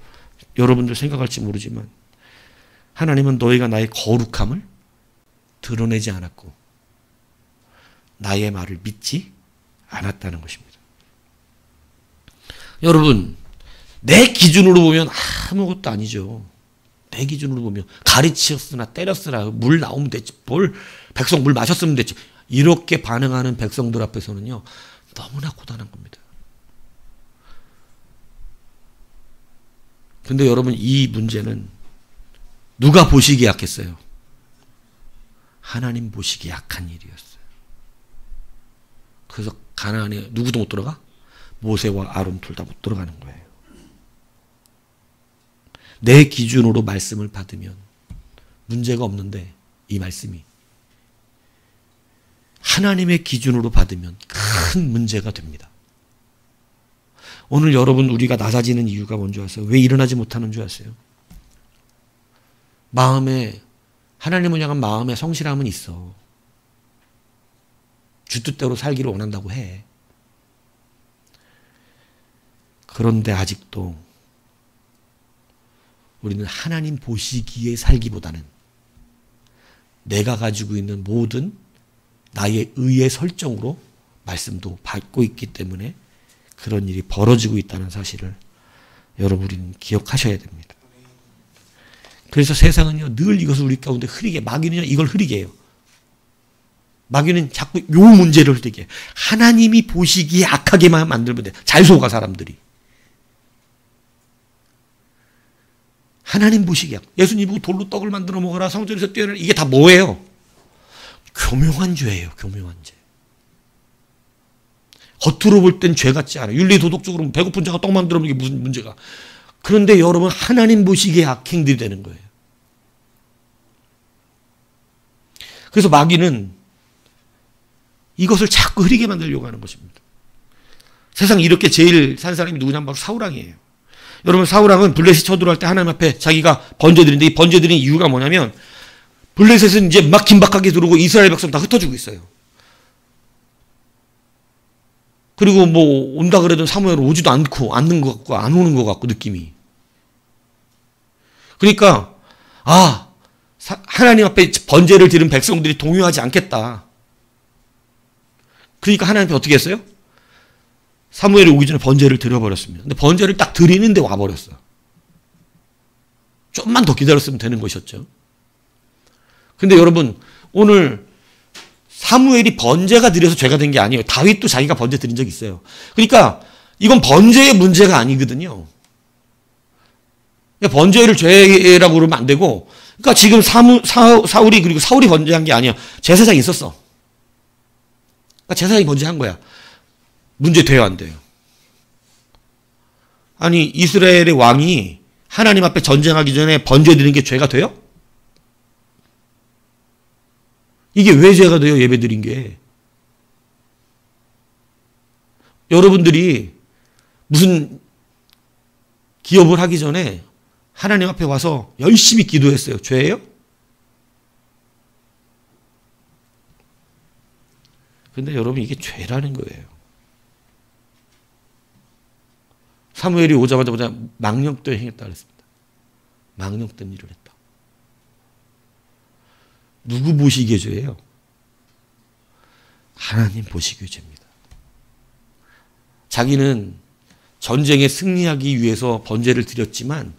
여러분들 생각할지 모르지만 하나님은 너희가 나의 거룩함을 드러내지 않았고 나의 말을 믿지 않았다는 것입니다. 여러분, 내 기준으로 보면 아무것도 아니죠. 내 기준으로 보면 가르치었으나 때렸으나 물 나오면 됐지. 백성 물 마셨으면 됐지. 이렇게 반응하는 백성들 앞에서는요, 너무나 고단한 겁니다. 근데 여러분, 이 문제는 누가 보시기에 약했어요? 하나님 보시기에 약한 일이었어요. 그래서 가나안에 누구도 못 들어가? 모세와 아론 둘 다 못 들어가는 거예요. 내 기준으로 말씀을 받으면 문제가 없는데 이 말씀이 하나님의 기준으로 받으면 큰 문제가 됩니다. 오늘 여러분 우리가 낮아지는 이유가 뭔지 아세요? 왜 일어나지 못하는 줄 아세요? 마음에 하나님을 향한 마음의 성실함은 있어. 주 뜻대로 살기를 원한다고 해. 그런데 아직도 우리는 하나님 보시기에 살기보다는 내가 가지고 있는 모든 나의 의의 설정으로 말씀도 받고 있기 때문에 그런 일이 벌어지고 있다는 사실을 여러분은 기억하셔야 됩니다. 그래서 세상은요, 늘 이것을 우리 가운데 흐리게, 마귀는요, 이걸 흐리게 해요. 마귀는 자꾸 요 문제를 흐리게 해요. 하나님이 보시기에 악하게만 만들면 돼. 잘 속아, 사람들이. 하나님 보시기에. 예수님 보고 돌로 떡을 만들어 먹어라, 성전에서 뛰어내라. 이게 다 뭐예요? 교묘한 죄예요, 교묘한 죄. 겉으로 볼 땐 죄 같지 않아요. 윤리 도덕적으로 배고픈 자가 떡 만들어 먹는 게 무슨 문제가. 그런데 여러분 하나님 보시기에 악행들이 되는 거예요. 그래서 마귀는 이것을 자꾸 흐리게 만들려고 하는 것입니다. 세상 이렇게 제일 산 사람이 누구냐면 바로 사울왕이에요. 여러분 사울왕은 블레셋 쳐들어갈 때 하나님 앞에 자기가 번제드리는데 이 번제드리는 이유가 뭐냐면 블레셋은 이제 막 긴박하게 들어오고 이스라엘 백성 다 흩어지고 있어요. 그리고 뭐 온다 그래도 사무엘 오지도 않는 것 같고 안 오는 것 같고 느낌이. 그러니까 하나님 앞에 번제를 드린 백성들이 동요하지 않겠다. 그러니까 하나님 앞에 어떻게 했어요? 사무엘이 오기 전에 번제를 드려버렸습니다. 근데 번제를 딱 드리는데 와버렸어. 좀만 더 기다렸으면 되는 것이었죠. 근데 여러분 오늘 사무엘이 번제가 드려서 죄가 된 게 아니에요. 다윗도 자기가 번제 드린 적이 있어요. 그러니까 이건 번제의 문제가 아니거든요. 번제를 죄라고 그러면 안 되고, 그러니까 지금 사울이 그리고 사울이 번제한 게 아니야. 제사장이 있었어. 그러니까 제사장이 번제한 거야. 문제 돼요, 안 돼요? 아니 이스라엘의 왕이 하나님 앞에 전쟁하기 전에 번제 드리는 게 죄가 돼요? 이게 왜 죄가 돼요? 예배 드린 게. 여러분들이 무슨 기업을 하기 전에 하나님 앞에 와서 열심히 기도했어요. 죄예요? 근데 여러분 이게 죄라는 거예요. 사무엘이 오자마자 망령된 행했다 그랬습니다. 망령된 일을 했다. 누구 보시기에 죄예요? 하나님 보시기에 죄입니다. 자기는 전쟁에 승리하기 위해서 번제를 드렸지만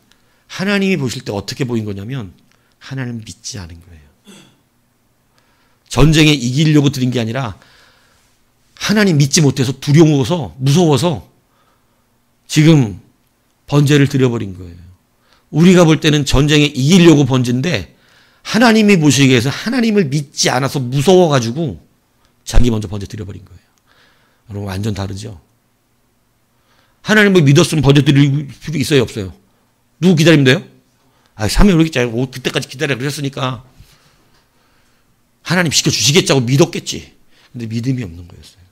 하나님이 보실 때 어떻게 보인 거냐면 하나님을 믿지 않은 거예요. 전쟁에 이기려고 드린 게 아니라 하나님 믿지 못해서 두려워서 무서워서 지금 번제를 드려버린 거예요. 우리가 볼 때는 전쟁에 이기려고 번제인데 하나님이 보시기에서 하나님을 믿지 않아서 무서워가지고 자기 먼저 번제 드려버린 거예요. 여러분 완전 다르죠? 하나님을 믿었으면 번제 드릴 필요 있어요, 없어요? 누구 기다리면 돼요? 3일 오겠지. 그때까지 기다려 그랬으니까 하나님 시켜주시겠자고 믿었겠지. 근데 믿음이 없는 거였어요.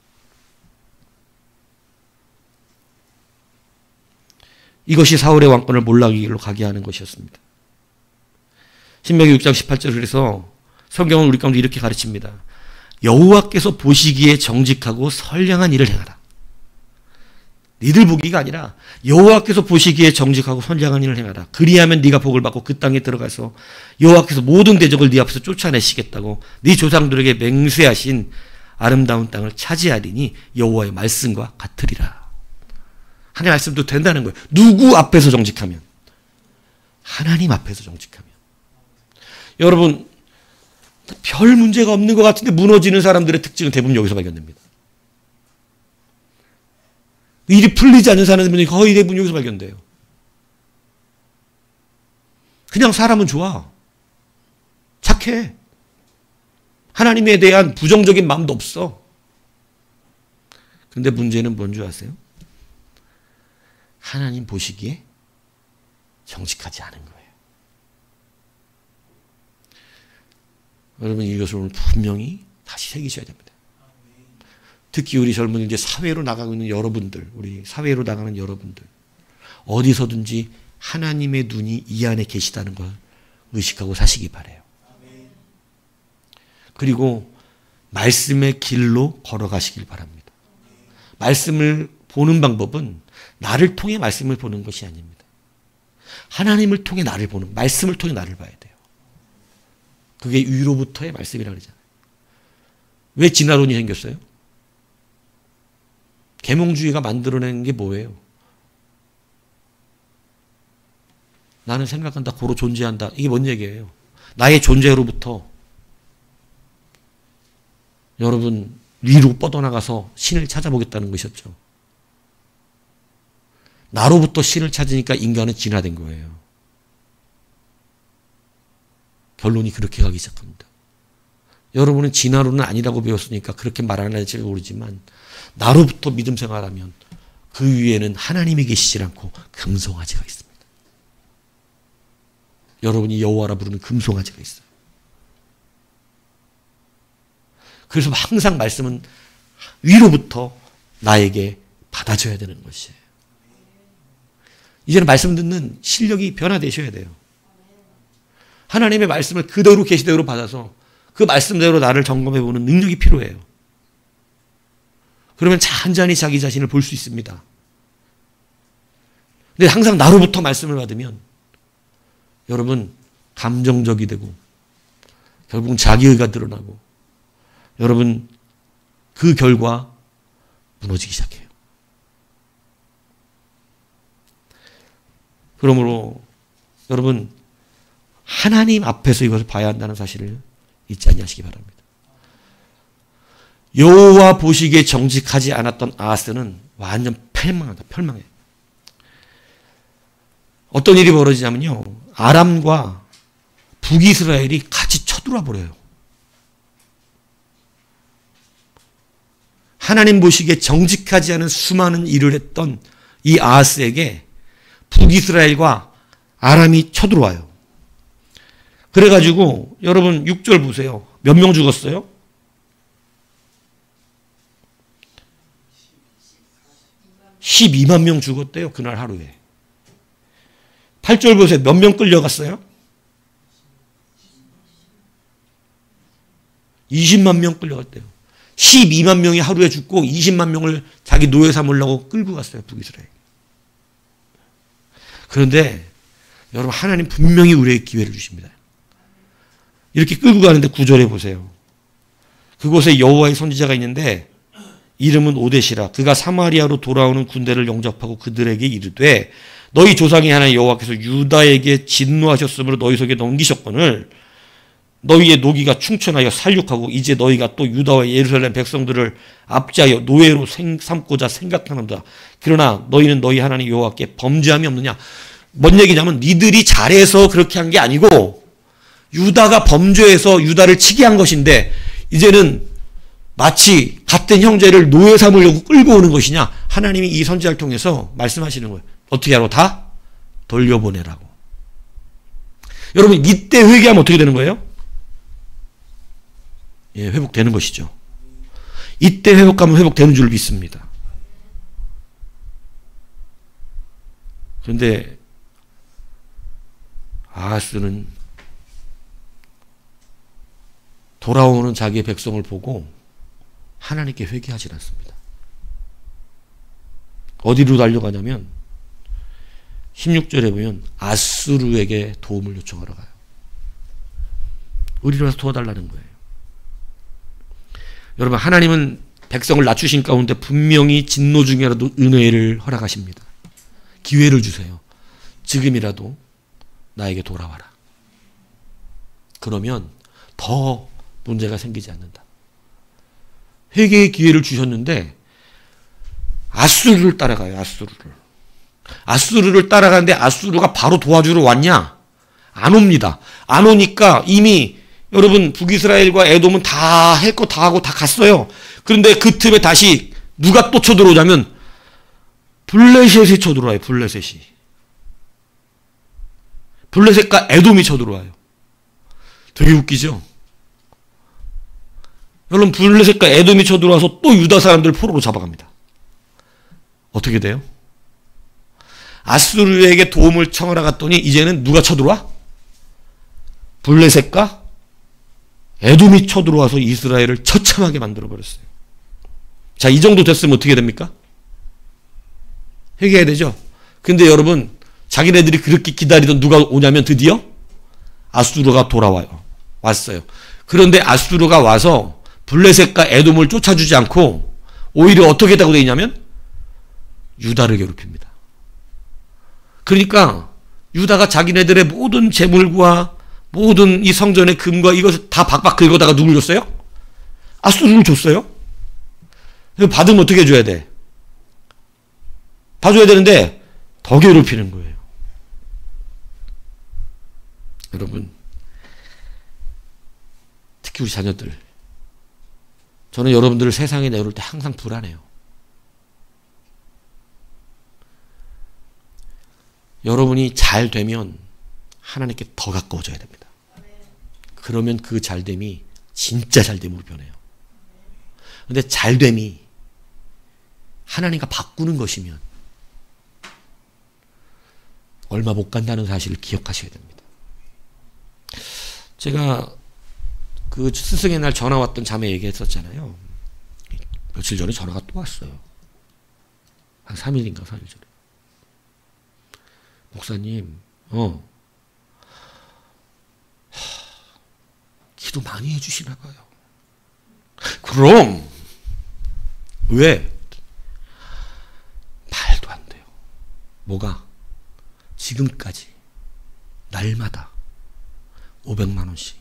이것이 사울의 왕권을 몰락의 길로 가게 하는 것이었습니다. 신명기 6장 18절 그래서 성경은 우리 가운데 이렇게 가르칩니다. 여호와께서 보시기에 정직하고 선량한 일을 행하라. 니들 보기가 아니라 여호와께서 보시기에 정직하고 선량한 일을 행하라. 그리하면 네가 복을 받고 그 땅에 들어가서 여호와께서 모든 대적을 네 앞에서 쫓아내시겠다고 네 조상들에게 맹세하신 아름다운 땅을 차지하리니 여호와의 말씀과 같으리라. 하나님의 말씀도 된다는 거예요. 누구 앞에서 정직하면? 하나님 앞에서 정직하면. 여러분 별 문제가 없는 것 같은데 무너지는 사람들의 특징은 대부분 여기서 발견됩니다. 일이 풀리지 않는 사람들은 거의 대부분 여기서 발견돼요. 그냥 사람은 좋아. 착해. 하나님에 대한 부정적인 마음도 없어. 근데 문제는 뭔 줄 아세요? 하나님 보시기에 정직하지 않은 거예요. 여러분 이것을 오늘 분명히 다시 새기셔야 됩니다. 특히 우리 젊은 이제 사회로 나가고 있는 여러분들, 우리 사회로 나가는 여러분들, 어디서든지 하나님의 눈이 이 안에 계시다는 걸 의식하고 사시기 바라요. 그리고 말씀의 길로 걸어가시길 바랍니다. 말씀을 보는 방법은 나를 통해 말씀을 보는 것이 아닙니다. 하나님을 통해 나를 보는, 말씀을 통해 나를 봐야 돼요. 그게 위로부터의 말씀이라고 그러잖아요. 왜 진화론이 생겼어요? 계몽주의가 만들어낸 게 뭐예요? 나는 생각한다, 고로 존재한다. 이게 뭔 얘기예요? 나의 존재로부터 여러분 위로 뻗어나가서 신을 찾아보겠다는 것이었죠. 나로부터 신을 찾으니까 인간은 진화된 거예요. 결론이 그렇게 가기 시작합니다. 여러분은 진화론은 아니라고 배웠으니까 그렇게 말 안 할지 모르지만 나로부터 믿음 생활하면 그 위에는 하나님이 계시지 않고 금송아지가 있습니다. 여러분이 여호와라 부르는 금송아지가 있어요. 그래서 항상 말씀은 위로부터 나에게 받아줘야 되는 것이에요. 이제는 말씀 듣는 실력이 변화되셔야 돼요. 하나님의 말씀을 그대로 계시대로 받아서 그 말씀대로 나를 점검해보는 능력이 필요해요. 그러면 잔잔히 자기 자신을 볼 수 있습니다. 근데 항상 나로부터 말씀을 받으면 여러분 감정적이 되고 결국은 자기의가 드러나고 여러분 그 결과 무너지기 시작해요. 그러므로 여러분 하나님 앞에서 이것을 봐야 한다는 사실을 잊지 아니하시기 바랍니다. 여호와 보시기에 정직하지 않았던 아하스는 완전 멸망해. 어떤 일이 벌어지냐면요. 아람과 북이스라엘이 같이 쳐들어와 버려요. 하나님 보시기에 정직하지 않은 수많은 일을 했던 이 아하스에게 북이스라엘과 아람이 쳐들어와요. 그래가지고 여러분 6절 보세요. 몇 명 죽었어요? 12만 명 죽었대요. 그날 하루에. 8절 보세요. 몇 명 끌려갔어요? 20만 명 끌려갔대요. 12만 명이 하루에 죽고 20만 명을 자기 노예 삼으려고 끌고 갔어요. 북이스라엘. 그런데 여러분 하나님 분명히 우리에게 기회를 주십니다. 이렇게 끌고 가는데 9절에 보세요. 그곳에 여호와의 선지자가 있는데 이름은 오뎃이라. 그가 사마리아로 돌아오는 군대를 영접하고 그들에게 이르되 너희 조상의 하나님 여호와께서 유다에게 진노하셨으므로 너희 속에 넘기셨거늘 너희의 노기가 충천하여 살육하고 이제 너희가 또 유다와 예루살렘 백성들을 압제하여 노예로 삼고자 생각하는다. 그러나 너희는 너희 하나님 여호와께 범죄함이 없느냐. 뭔 얘기냐면 니들이 잘해서 그렇게 한 게 아니고 유다가 범죄해서 유다를 치게 한 것인데 이제는 마치 같은 형제를 노예 삼으려고 끌고 오는 것이냐. 하나님이 이 선지자를 통해서 말씀하시는 거예요. 어떻게 하라고? 다 돌려보내라고. 여러분 이때 회개하면 어떻게 되는 거예요? 예, 회복되는 것이죠. 이때 회복하면 회복되는 줄 믿습니다. 그런데 아하스는 돌아오는 자기의 백성을 보고 하나님께 회개하지 않습니다. 어디로 달려가냐면 16절에 보면 아수르에게 도움을 요청하러 가요. 우리를 와서 도와달라는 거예요. 여러분 하나님은 백성을 낮추신 가운데 분명히 진노 중이라도 은혜를 허락하십니다. 기회를 주세요. 지금이라도 나에게 돌아와라. 그러면 더 문제가 생기지 않는다. 회개의 기회를 주셨는데 아수르를 따라가요. 아수르를 따라가는데 아수르가 바로 도와주러 왔냐? 안 옵니다. 안 오니까 이미 여러분 북이스라엘과 에돔은 다 할 거 다 하고 다 갔어요. 그런데 그 틈에 다시 누가 또 쳐들어오자면 블레셋이 쳐들어와요. 블레셋과 에돔이 쳐들어와요. 되게 웃기죠? 여러분 블레셋과 에돔이 쳐들어와서 또 유다 사람들을 포로로 잡아갑니다. 어떻게 돼요? 아수르에게 도움을 청하러 갔더니 이제는 누가 쳐들어와? 블레셋과 에돔이 쳐들어와서 이스라엘을 처참하게 만들어버렸어요. 자, 이 정도 됐으면 어떻게 됩니까? 회개해야 되죠? 근데 여러분 자기네들이 그렇게 기다리던 누가 오냐면 드디어 아수르가 왔어요. 그런데 아수르가 와서 블레셋과 에돔을 쫓아주지 않고 오히려 어떻게 했다고 되어 있냐면 유다를 괴롭힙니다. 그러니까 유다가 자기네들의 모든 재물과 모든 이 성전의 금과 이것을 다 박박 긁어다가 누굴 줬어요? 아수르를 줬어요. 받으면 어떻게 해줘야 돼? 봐줘야 되는데 더 괴롭히는 거예요. 여러분 특히 우리 자녀들, 저는 여러분들을 세상에 내놓을 때 항상 불안해요. 여러분이 잘 되면 하나님께 더 가까워져야 됩니다. 그러면 그 잘됨이 진짜 잘됨으로 변해요. 근데 잘됨이 하나님과 바꾸는 것이면 얼마 못 간다는 사실을 기억하셔야 됩니다. 제가 그 스승의 날 전화 왔던 자매 얘기했었잖아요. 며칠 전에 전화가 또 왔어요. 한 3일인가 4일 전에. 목사님, 기도 많이 해주시나 봐요. 그럼 왜? 말도 안 돼요. 뭐가? 지금까지 날마다 500만 원씩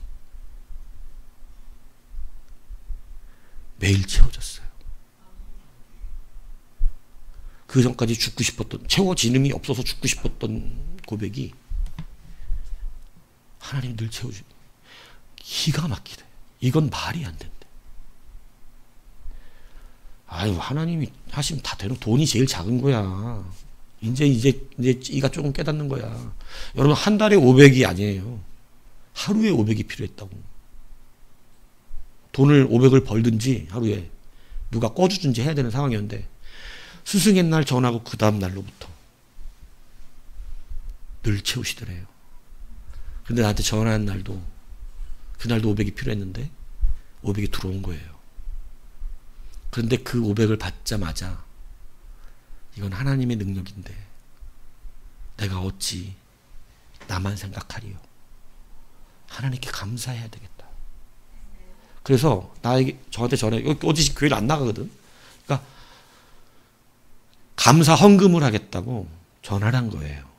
매일 채워졌어요. 그 전까지 죽고 싶었던, 채워지름이 없어서 죽고 싶었던 고백이 하나님이 늘 채워주고 기가 막히대. 이건 말이 안 된대. 아유, 하나님이 하시면 다 되는, 돈이 제일 작은 거야. 이제 이가 조금 깨닫는 거야. 여러분, 한 달에 500이 아니에요. 하루에 500이 필요했다고. 돈을 500을 벌든지 하루에 누가 꺼주든지 해야 되는 상황이었는데, 스승의 날 전하고 그 다음 날로부터 늘 채우시더래요. 근데 나한테 전화한 날도 그날도 500이 필요했는데 500이 들어온 거예요. 그런데 그 500을 받자마자 이건 하나님의 능력인데 내가 어찌 나만 생각하리요. 하나님께 감사해야 되겠다. 그래서 저한테 전해, 어제 교회를 안 나가거든. 그러니까 감사 헌금을 하겠다고 전화를 한 거예요.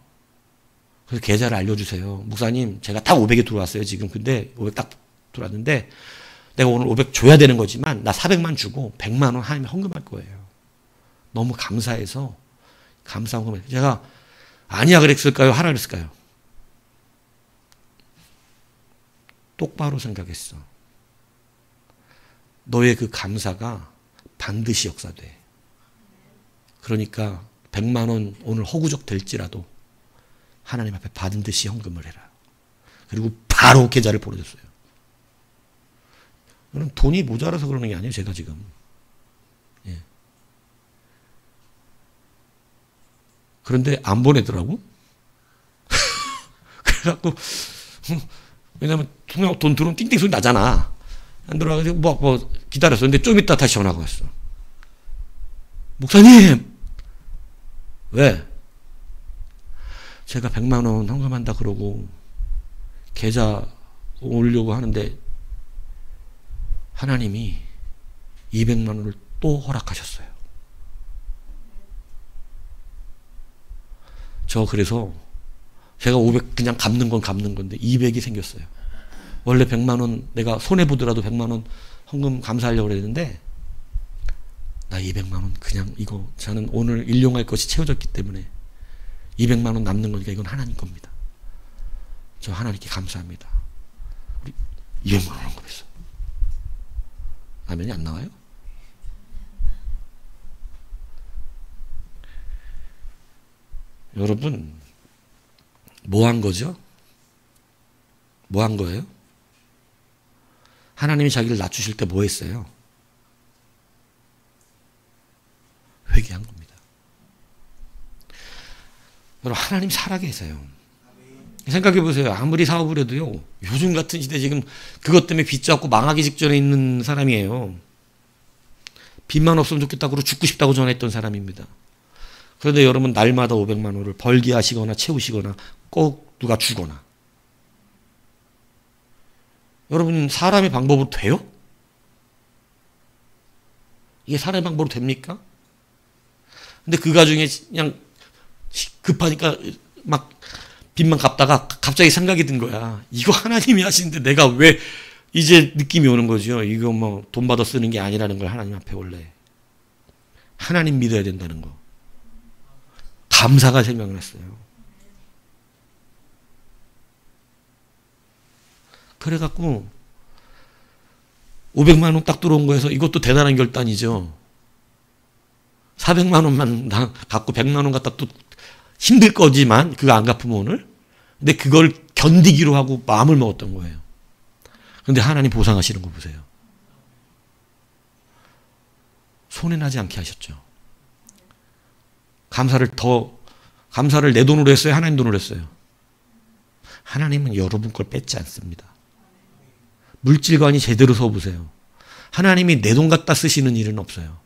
그래서 계좌를 알려주세요. 목사님, 제가 딱 500이 들어왔어요, 지금. 근데 500 딱 들어왔는데 내가 오늘 500 줘야 되는 거지만 나 400만 주고 100만 원 하나님에 헌금할 거예요. 너무 감사해서 감사 헌금을. 제가 아니야 그랬을까요? 하라 그랬을까요? 똑바로 생각했어. 너의 그 감사가 반드시 역사돼. 그러니까 100만 원 오늘 허구적 될지라도 하나님 앞에 받은 듯이 헌금을 해라. 그리고 바로 계좌를 보내줬어요. 저는 돈이 모자라서 그러는 게 아니에요, 제가 지금. 예. 그런데 안 보내더라고. 그래갖고 왜냐면 돈 들어오면 띵띵 소리 나잖아. 안 들어와가지고 뭐 기다렸어. 근데 좀 이따 다시 전화가 왔어. 목사님! 왜? 제가 100만 원 헌금한다 그러고 계좌 올리려고 하는데 하나님이 200만 원을 또 허락하셨어요. 저 그래서 제가 500 그냥 갚는 건 갚는 건데 200이 생겼어요. 원래 100만 원 내가 손해보더라도 100만 원 헌금 감사하려고 그랬는데 나 200만 원 그냥 이거 저는 오늘 일용할 것이 채워졌기 때문에 200만 원 남는 거니까 이건 하나님 겁니다. 저 하나님께 감사합니다. 우리 200만 원 헌금했어. 아멘이 안 나와요? 여러분 뭐 한 거죠? 뭐 한 거예요? 하나님이 자기를 낮추실 때 뭐 했어요? 회개한 겁니다. 여러분 하나님 살아계세요. 생각해 보세요. 아무리 사업을 해도요. 요즘 같은 시대 지금 그것 때문에 빚 잡고 망하기 직전에 있는 사람이에요. 빚만 없으면 좋겠다고 그러고 죽고 싶다고 전했던 사람입니다. 그런데 여러분 날마다 500만 원을 벌게 하시거나 채우시거나 꼭 누가 주거나. 여러분 사람의 방법으로 돼요? 이게 사람의 방법으로 됩니까? 근데 그 가중에 그냥 급하니까 막 빚만 갚다가 갑자기 생각이 든 거야. 이거 하나님이 하시는데 내가 왜 이제 느낌이 오는 거죠. 이거 뭐 돈 받아 쓰는 게 아니라는 걸 하나님 앞에 원래 하나님 믿어야 된다는 거. 감사가 생각났어요. 그래갖고 500만 원 딱 들어온 거에서 이것도 대단한 결단이죠. 400만 원만 갖고 100만 원 갖다 또 힘들 거지만 그거 안 갚으면 오늘. 근데 그걸 견디기로 하고 마음을 먹었던 거예요. 그런데 하나님 보상하시는 거 보세요. 손해나지 않게 하셨죠. 감사를 내 돈으로 했어요? 하나님 돈으로 했어요? 하나님은 여러분 걸 뺏지 않습니다. 물질관이 제대로 서보세요. 하나님이 내 돈 갖다 쓰시는 일은 없어요.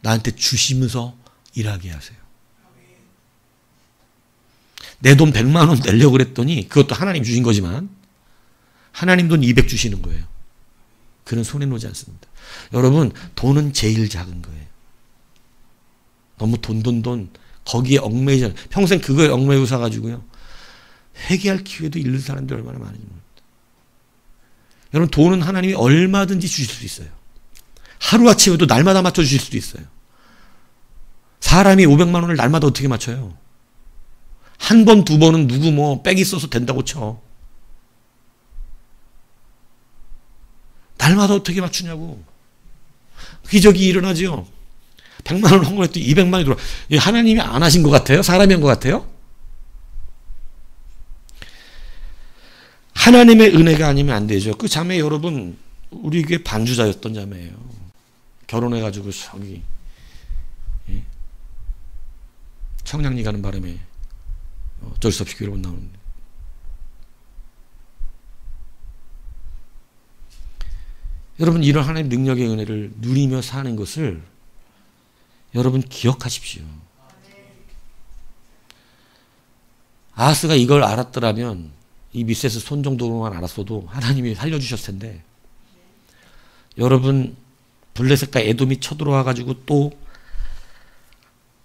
나한테 주시면서 일하게 하세요. 내 돈 100만 원 내려고 그랬더니 그것도 하나님 주신 거지만 하나님 돈 200 주시는 거예요. 그런 손해 놓지 않습니다. 여러분, 돈은 제일 작은 거예요. 너무 돈 거기에 얽매이잖아요. 평생 그거에 얽매이고 사가지고요. 회개할 기회도 잃는 사람들이 얼마나 많은지 모릅니다. 여러분, 돈은 하나님이 얼마든지 주실 수 있어요. 하루아침에도 날마다 맞춰주실 수도 있어요. 사람이 500만 원을 날마다 어떻게 맞춰요? 한 번, 두 번은 누구 뭐 빽이 써서 된다고 쳐. 날마다 어떻게 맞추냐고. 기적이 일어나죠. 100만 원 헌금했더니 200만 원이 들어와. 하나님이 안 하신 것 같아요? 사람이 한 것 같아요? 하나님의 은혜가 아니면 안 되죠. 그 자매 여러분, 우리 교회 반주자였던 자매예요. 결혼해가지고 저기 청량리 가는 바람에 어쩔 수 없이 교회를 못 나오는데. 여러분, 이런 하나님의 능력의 은혜를 누리며 사는 것을 여러분 기억하십시오. 아하스가 이걸 알았더라면 이 미세스 손 정도로만 알았어도 하나님이 살려주셨을 텐데, 여러분 블레셋과 에돔이 쳐들어와가지고 또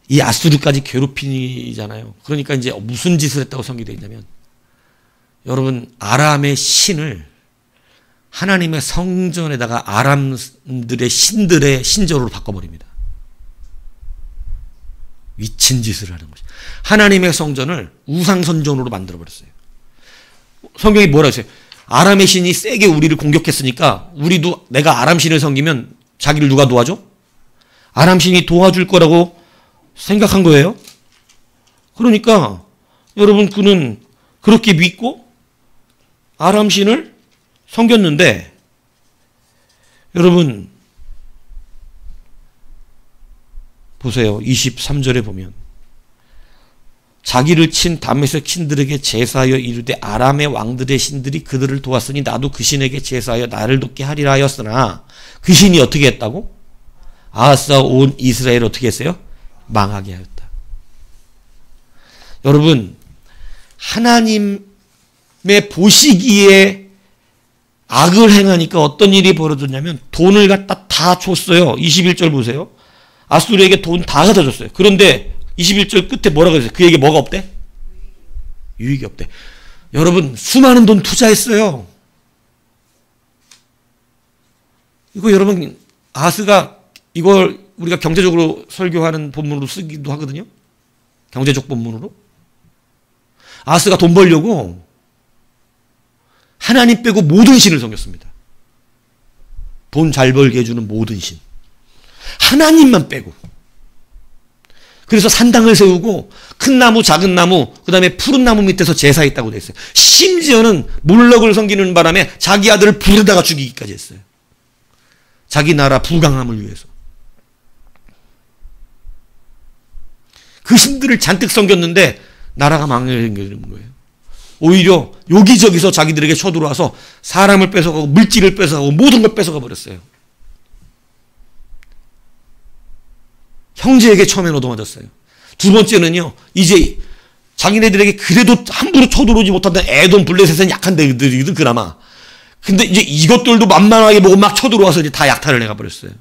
이 아수르까지 괴롭히잖아요. 그러니까 이제 무슨 짓을 했다고 성기되어 있냐면, 여러분 아람의 신을 하나님의 성전에다가 아람들의 신들의 신전으로 바꿔버립니다. 미친 짓을 하는 것이. 하나님의 성전을 우상선전으로 만들어버렸어요. 성경이 뭐라 했어요? 아람의 신이 세게 우리를 공격했으니까 우리도 내가 아람 신을 섬기면 자기를 누가 도와줘? 아람 신이 도와줄 거라고 생각한 거예요. 그러니까 여러분, 그는 그렇게 믿고 아람 신을 섬겼는데, 여러분 보세요. 23절에 보면 자기를 친 다메섹 신들에게 제사하여 이르되 아람의 왕들의 신들이 그들을 도왔으니 나도 그 신에게 제사하여 나를 돕게 하리라 하였으나, 그 신이 어떻게 했다고? 아하스와 온 이스라엘을 어떻게 했어요? 망하게 하였다. 여러분, 하나님의 보시기에 악을 행하니까 어떤 일이 벌어졌냐면 돈을 갖다 다 줬어요. 21절 보세요. 아수르에게 돈 다 갖다 줬어요. 그런데 21절 끝에 뭐라고 했어요? 그에게 뭐가 없대? 유익이 없대. 여러분, 수많은 돈 투자했어요. 이거 여러분, 아하스가 이걸 우리가 경제적으로 설교하는 본문으로 쓰기도 하거든요. 경제적 본문으로. 아하스가 돈 벌려고 하나님 빼고 모든 신을 섬겼습니다. 돈 잘 벌게 해주는 모든 신. 하나님만 빼고. 그래서 산당을 세우고 큰 나무, 작은 나무, 그 다음에 푸른 나무 밑에서 제사했다고 돼 있어요. 심지어는 몰럭을 섬기는 바람에 자기 아들을 불에다가 죽이기까지 했어요. 자기 나라 부강함을 위해서. 그 신들을 잔뜩 섬겼는데 나라가 망해버리는 거예요. 오히려 여기저기서 자기들에게 쳐들어와서 사람을 뺏어가고 물질을 뺏어가고 모든 걸 뺏어가 버렸어요. 형제에게 처음엔 얻어맞았어요. 두 번째는요, 이제 자기네들에게 그래도 함부로 쳐들어오지 못한다. 에돔, 블레셋은 약한 데들이거든, 그나마. 근데 이제 이것들도 만만하게 보고 막 쳐들어와서 이제 다 약탈을 해가버렸어요.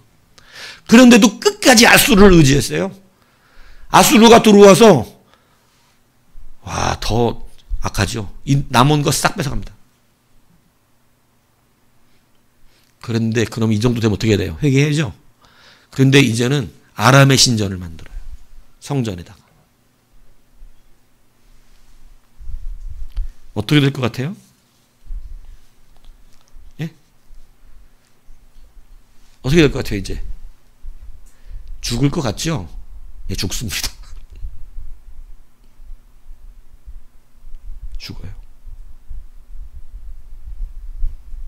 그런데도 끝까지 아수르를 의지했어요. 아수르가 들어와서, 와, 더 악하죠. 이 남은 거 싹 뺏어갑니다. 그런데 그럼 이 정도 되면 어떻게 해야 돼요? 회개해야죠. 그런데 이제는 아람의 신전을 만들어요. 성전에다가. 어떻게 될 것 같아요? 예? 어떻게 될 것 같아요, 이제? 죽을 것 같죠? 예, 죽습니다. 죽어요.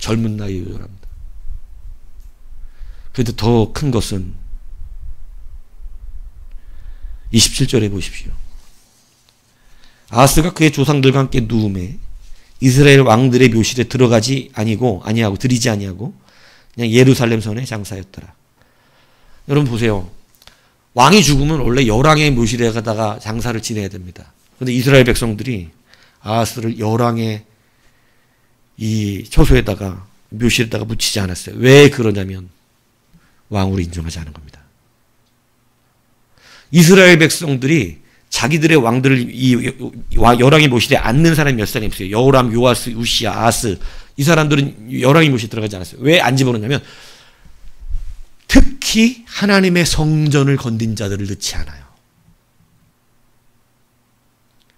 젊은 나이에 요절합니다. 그런데 더 큰 것은 27절에 보십시오. 아하스가 그의 조상들과 함께 누움에 이스라엘 왕들의 묘실에 들어가지 아니하고 들이지 아니하고 그냥 예루살렘 선에 장사였더라. 여러분 보세요. 왕이 죽으면 원래 열왕의 묘실에 가다가 장사를 지내야 됩니다. 그런데 이스라엘 백성들이 아하스를 열왕의 이 처소에다가 묘실에다가 묻히지 않았어요. 왜 그러냐면 왕으로 인정하지 않은 겁니다. 이스라엘 백성들이 자기들의 왕들을 이 열왕의 묘실에 앉는 사람이 몇 사람이 없어요. 여호람, 요아스, 우시야, 아하스 이 사람들은 열왕의 묘실에 들어가지 않았어요. 왜 안 집어넣냐면 특히 하나님의 성전을 건든 자들을 넣지 않아요.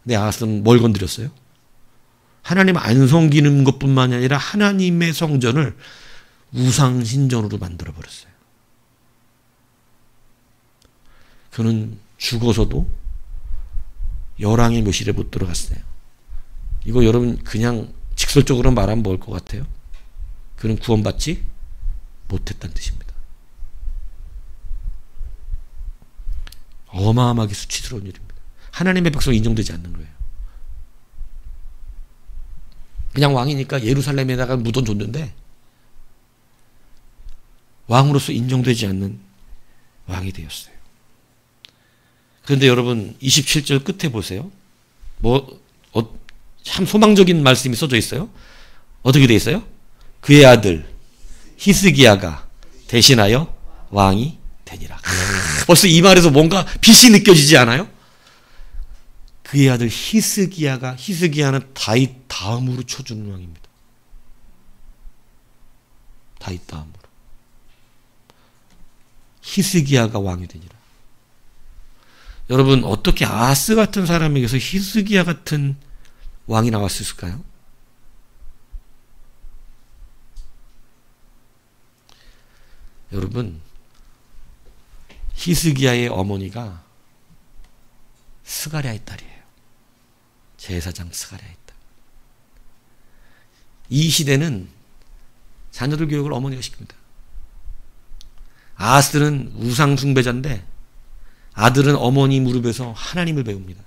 근데 아하스는 뭘 건드렸어요? 하나님 안 섬기는 것뿐만 아니라 하나님의 성전을 우상신전으로 만들어버렸어요. 그는 죽어서도 열왕의 묘실에 못 들어갔어요. 이거 여러분 그냥 직설적으로 말하면 뭘 것 같아요? 그는 구원받지 못했다는 뜻입니다. 어마어마하게 수치스러운 일입니다. 하나님의 백성이 인정되지 않는 거예요. 그냥 왕이니까 예루살렘에다가 묻어줬는데 왕으로서 인정되지 않는 왕이 되었어요. 그런데 여러분 27절 끝에 보세요. 참 소망적인 말씀이 써져 있어요. 어떻게 돼 있어요? 그의 아들 히스기야가 대신하여 왕이 되니라. 벌써 이 말에서 뭔가 빛이 느껴지지 않아요? 그의 아들 히스기야는 다윗 다음으로 쳐주는 왕입니다. 다윗 다음으로. 히스기야가 왕이 되니라. 여러분 어떻게 아하스 같은 사람에게서 히스기야 같은 왕이 나왔을까요? 여러분 히스기야의 어머니가 스가랴의 딸이에요. 제사장 스가랴의 딸. 이 시대는 자녀들 교육을 어머니가 시킵니다. 아하스는 우상 숭배자인데 아들은 어머니 무릎에서 하나님을 배웁니다.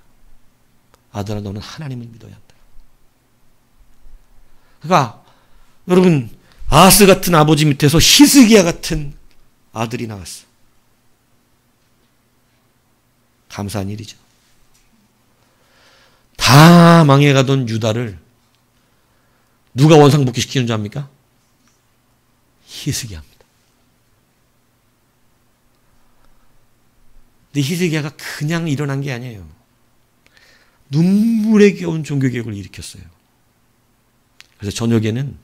아들아 너는 하나님을 믿어야 한다. 그러니까 여러분 아하스 같은 아버지 밑에서 히스기야 같은 아들이 나왔어. 감사한 일이죠. 다 망해가던 유다를 누가 원상복귀시키는 줄 압니까? 히스기야입니다. 근데 히스기야가 그냥 일어난 게 아니에요. 눈물에 겨운 종교개혁을 일으켰어요. 그래서 저녁에는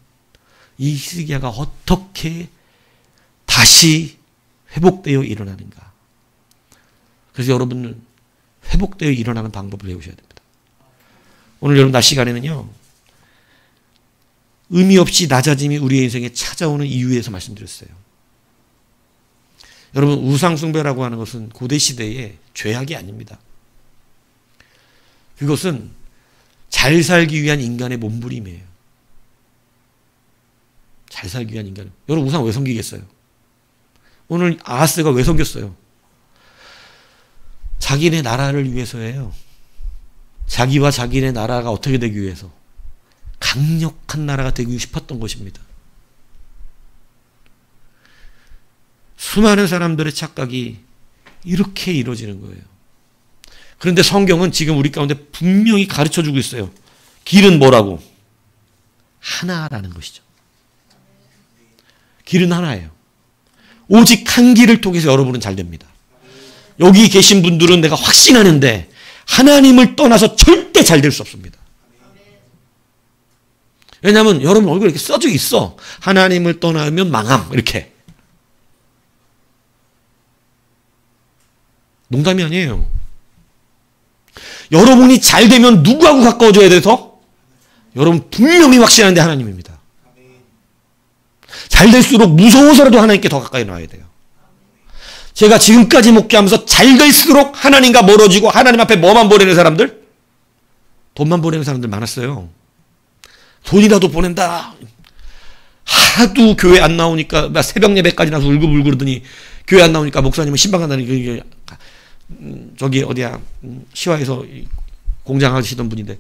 이 히스기야가 어떻게 다시 회복되어 일어나는가. 그래서 여러분은 회복되어 일어나는 방법을 배우셔야 됩니다. 오늘 여러분 낮 시간에는요. 의미 없이 낮아짐이 우리의 인생에 찾아오는 이유에서 말씀드렸어요. 여러분 우상숭배라고 하는 것은 고대시대의 죄악이 아닙니다. 그것은 잘 살기 위한 인간의 몸부림이에요. 잘 살기 위한 인간. 여러분 우상 왜 섬기겠어요? 오늘 아하스가 왜 섬겼어요? 자기네 나라를 위해서예요. 자기와 자기네 나라가 어떻게 되기 위해서? 강력한 나라가 되고 싶었던 것입니다. 수많은 사람들의 착각이 이렇게 이루어지는 거예요. 그런데 성경은 지금 우리 가운데 분명히 가르쳐주고 있어요. 길은 뭐라고? 하나라는 것이죠. 길은 하나예요. 오직 한 길을 통해서 여러분은 잘 됩니다. 여기 계신 분들은 내가 확신하는데 하나님을 떠나서 절대 잘 될 수 없습니다. 왜냐하면 여러분 얼굴에 이렇게 써져 있어. 하나님을 떠나면 망함 이렇게. 농담이 아니에요. 여러분이 잘 되면 누구하고 가까워져야 돼서? 여러분 분명히 확신하는데 하나님입니다. 잘 될수록 무서워서라도 하나님께 더 가까이 나와야 돼요. 제가 지금까지 목회하면서 잘 될수록 하나님과 멀어지고 하나님 앞에 뭐만 보내는 사람들? 돈만 보내는 사람들 많았어요. 돈이라도 보낸다. 하도 교회 안 나오니까 새벽 예배까지 나서 울고불고 그러더니 교회 안 나오니까 목사님은 신방 간다니 저기 어디야 시화에서 공장 하시던 분인데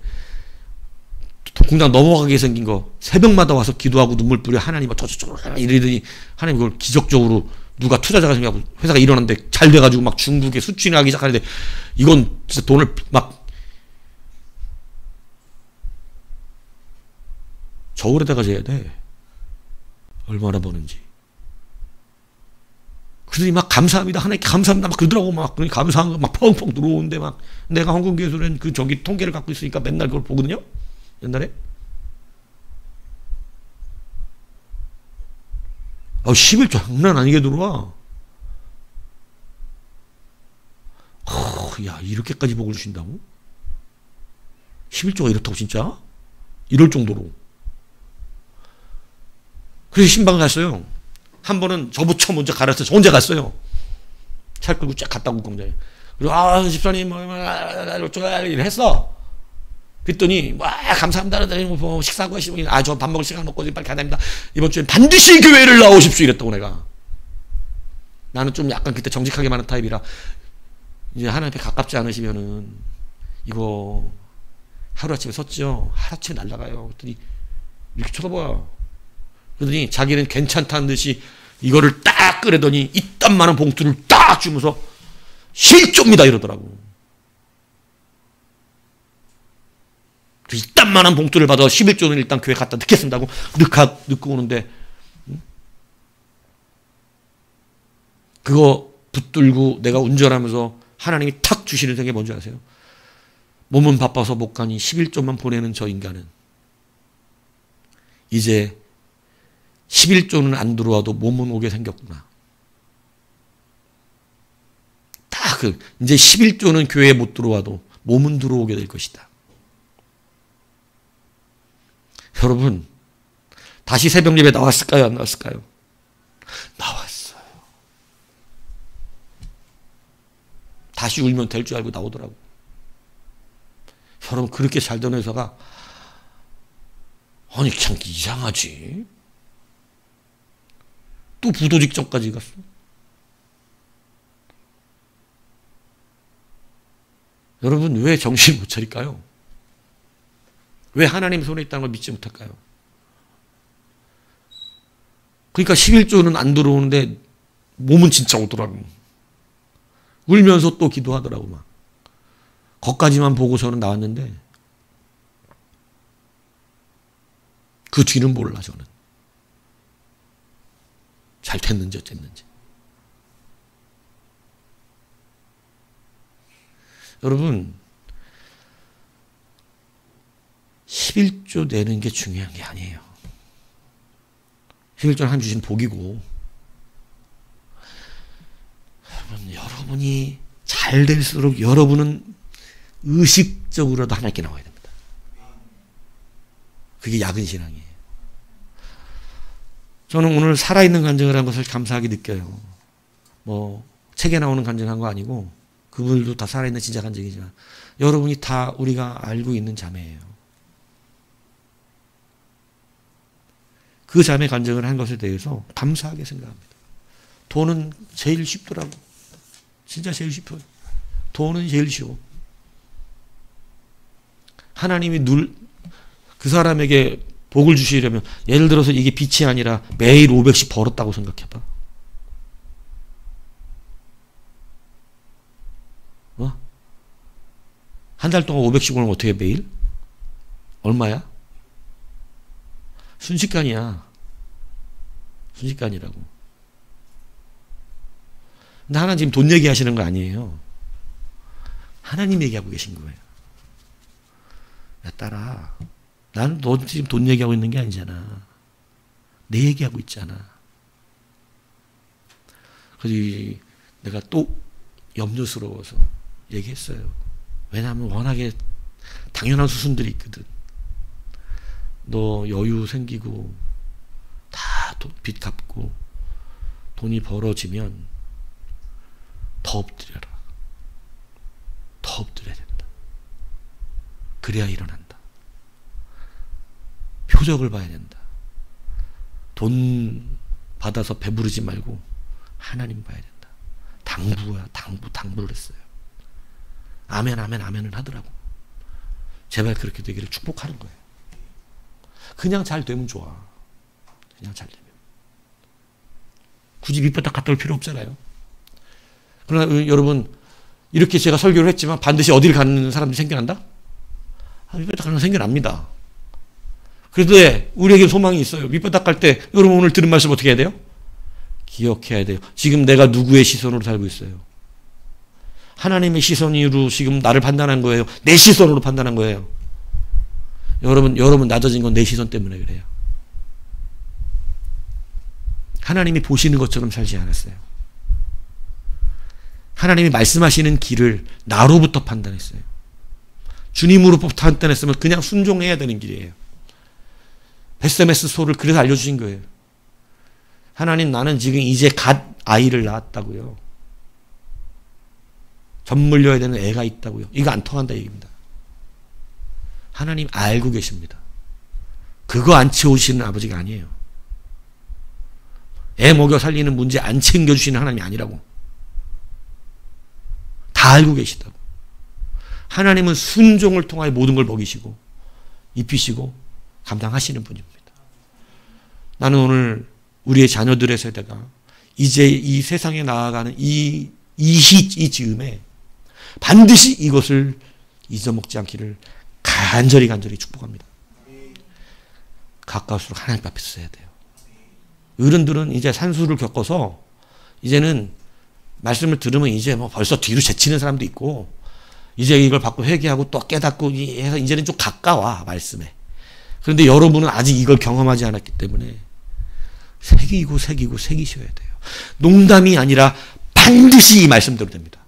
공장 넘어가게 생긴 거 새벽마다 와서 기도하고 눈물 뿌려 하나님 저쪽으로 이러더니 하나님 그걸 기적적으로 누가 투자자가 생겨서 회사가 일어났는데 잘 돼가지고 막 중국에 수출을 하기 시작하는데 이건 진짜 돈을 막 저울에다가 재야 돼. 얼마나 버는지. 그러더니 막 감사합니다. 하나님께 감사합니다. 막 그러더라고. 막 감사한 거 막 펑펑 들어오는데 막 내가 한국교회에서는 그 저기 통계를 갖고 있으니까 맨날 그걸 보거든요. 옛날에. 11조 장난 아니게 들어와. 야, 이렇게까지 복을 주신다고? 11조가 이렇다고 진짜? 이럴 정도로. 그래서 신방 갔어요. 한 번은 저부터 먼저 가르쳐서 저 혼자 갔어요. 차 끌고 쫙 갔다고 공장에. 그리고 집사님 이렇게 했어. 그랬더니 감사합니다. 식사하고 하시면 저 밥 먹을 시간 없고 빨리 가야 됩니다. 이번 주엔 반드시 교회를 나오십시오 이랬다고 내가. 나는 좀 약간 그때 정직하게 말하는 타입이라 이제 하나님 앞에 가깝지 않으시면은 이거 하루아침에 섰죠. 하루아침에 날아가요. 그랬더니 이렇게 쳐다봐. 그러더니 자기는 괜찮다는 듯이 이거를 딱 끄려더니 이딴 많은 봉투를 딱 주면서 실조입니다 이러더라고. 이딴 많은 봉투를 받아 11조는 일단 교회 갖다 넣겠습니다 하고 넣고 오는데 그거 붙들고 내가 운전하면서 하나님이 탁 주시는 생각이 뭔지 아세요? 몸은 바빠서 못 가니 11조만 보내는 저 인간은 이제 11조는 안 들어와도 몸은 오게 생겼구나. 딱 이제 11조는 교회에 못 들어와도 몸은 들어오게 될 것이다. 여러분, 다시 새벽 예배 나왔을까요? 안 나왔을까요? 나왔어요. 다시 울면 될 줄 알고 나오더라고. 여러분, 그렇게 잘 되는 회사가 아니 참 이상하지. 또 부도 직전까지 갔어. 여러분, 왜 정신 못 차릴까요? 왜 하나님 손에 있다는 걸 믿지 못할까요? 그러니까 11조는 안 들어오는데 몸은 진짜 오더라고. 울면서 또 기도하더라고 막. 거기까지만 보고 저는 나왔는데 그 뒤는 몰라 저는. 잘 됐는지 어쨌는지. 여러분 11조 내는 게 중요한 게 아니에요. 11조는 하나님 주신 복이고 여러분이 잘 될수록 여러분은 의식적으로도 하나님께 나와야 됩니다. 그게 야근 신앙이에요. 저는 오늘 살아있는 간증을 한 것을 감사하게 느껴요. 뭐 책에 나오는 간증한 거 아니고 그분들도 다 살아있는 진짜 간증이지만 여러분이 다 우리가 알고 있는 자매예요. 그 자매 간증을 한 것에 대해서 감사하게 생각합니다. 돈은 제일 쉽더라고. 진짜 제일 쉽어요. 돈은 제일 쉬워. 하나님이 그 사람에게 복을 주시려면 예를 들어서 이게 빚이 아니라 매일 500씩 벌었다고 생각해봐. 한 달 동안 500씩 벌면 어떻게 해 매일? 얼마야? 순식간이야. 순식간이라고. 근데 하나님 지금 돈 얘기하시는 거 아니에요. 하나님 얘기하고 계신 거예요. 야, 딸아. 나는 너 지금 돈 얘기하고 있는 게 아니잖아. 내 얘기하고 있잖아. 그래서 내가 또 염려스러워서 얘기했어요. 왜냐하면 워낙에 당연한 수순들이 있거든. 너 여유 생기고 다 빚 갚고 돈이 벌어지면 더 엎드려라. 더 엎드려야 된다. 그래야 일어난다. 표적을 봐야 된다. 돈 받아서 배부르지 말고 하나님 봐야 된다. 당부야, 당부를 했어요. 아멘, 아멘, 아멘을 하더라고. 제발 그렇게 되기를 축복하는 거예요. 그냥 잘 되면 좋아. 그냥 잘 되면. 굳이 밑바닥 갔다 올 필요 없잖아요. 그러나 여러분, 이렇게 제가 설교를 했지만 반드시 어디를 가는 사람들이 생겨난다? 밑바닥 가는 사람 생겨납니다. 그런데 우리에게 소망이 있어요. 밑바닥 갈 때 여러분 오늘 들은 말씀 어떻게 해야 돼요? 기억해야 돼요. 지금 내가 누구의 시선으로 살고 있어요? 하나님의 시선으로 지금 나를 판단한 거예요? 내 시선으로 판단한 거예요? 여러분 낮아진 건 내 시선 때문에 그래요. 하나님이 보시는 것처럼 살지 않았어요. 하나님이 말씀하시는 길을 나로부터 판단했어요. 주님으로부터 판단했으면 그냥 순종해야 되는 길이에요. 베세메스 소를 그래서 알려주신 거예요. 하나님, 나는 지금 이제 갓 아이를 낳았다고요. 젖 물려야 되는 애가 있다고요. 이거 안 통한다 얘기입니다. 하나님 알고 계십니다. 그거 안 채우시는 아버지가 아니에요. 애 먹여 살리는 문제 안 챙겨주시는 하나님이 아니라고. 다 알고 계시다고. 하나님은 순종을 통하여 모든 걸 먹이시고 입히시고 감당하시는 분입니다. 나는 오늘 우리의 자녀들의 세대가 이제 이 세상에 나아가는 이 즈음에 반드시 이것을 잊어먹지 않기를 간절히 축복합니다. 가까울수록 하나님 앞에 서야 돼요. 어른들은 이제 산수를 겪어서 이제는 말씀을 들으면 이제 뭐 벌써 뒤로 제치는 사람도 있고 이제 이걸 받고 회개하고 또 깨닫고 해서 이제는 좀 가까워 말씀에. 그런데 여러분은 아직 이걸 경험하지 않았기 때문에 새기셔야 돼요. 농담이 아니라 반드시 이 말씀대로 됩니다.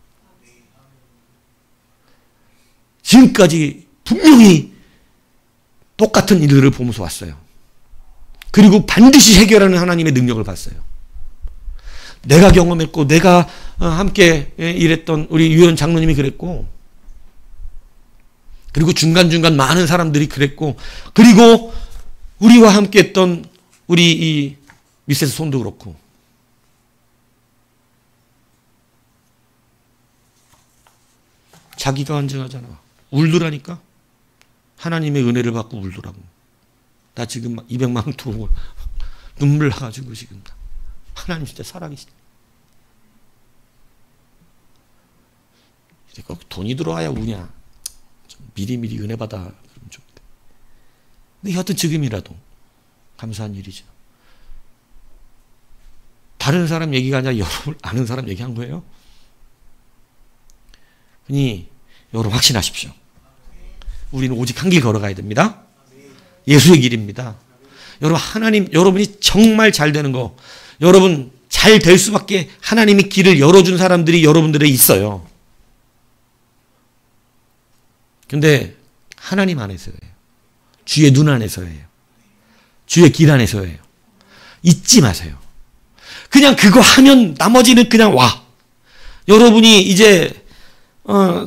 지금까지 분명히 똑같은 일들을 보면서 왔어요. 그리고 반드시 해결하는 하나님의 능력을 봤어요. 내가 경험했고 내가 함께 일했던 우리 유현 장로님이 그랬고 그리고 중간중간 많은 사람들이 그랬고 그리고 우리와 함께 했던 우리 이 미세스 손도 그렇고 자기가 완전하잖아. 울더라니까. 하나님의 은혜를 받고 울더라고. 나 지금 막 200만 원 들어오고 눈물 나가지고 지금 하나님 진짜 살아계시다. 꼭 돈이 들어와야 우냐. 미리미리 은혜 받아 그러면 좋겠다. 근데 여하튼 지금이라도 감사한 일이죠. 다른 사람 얘기가 아니라 여러분 아는 사람 얘기한 거예요. 그러니 여러분 확신하십시오. 우리는 오직 한 길 걸어가야 됩니다. 예수의 길입니다. 여러분 하나님 여러분이 정말 잘 되는 거 여러분 잘 될 수밖에 하나님이 길을 열어준 사람들이 여러분들에 있어요. 근데 하나님 안에서예요. 주의 눈 안에서예요. 주의 길 안에서예요. 잊지 마세요. 그냥 그거 하면 나머지는 그냥 와. 여러분이 이제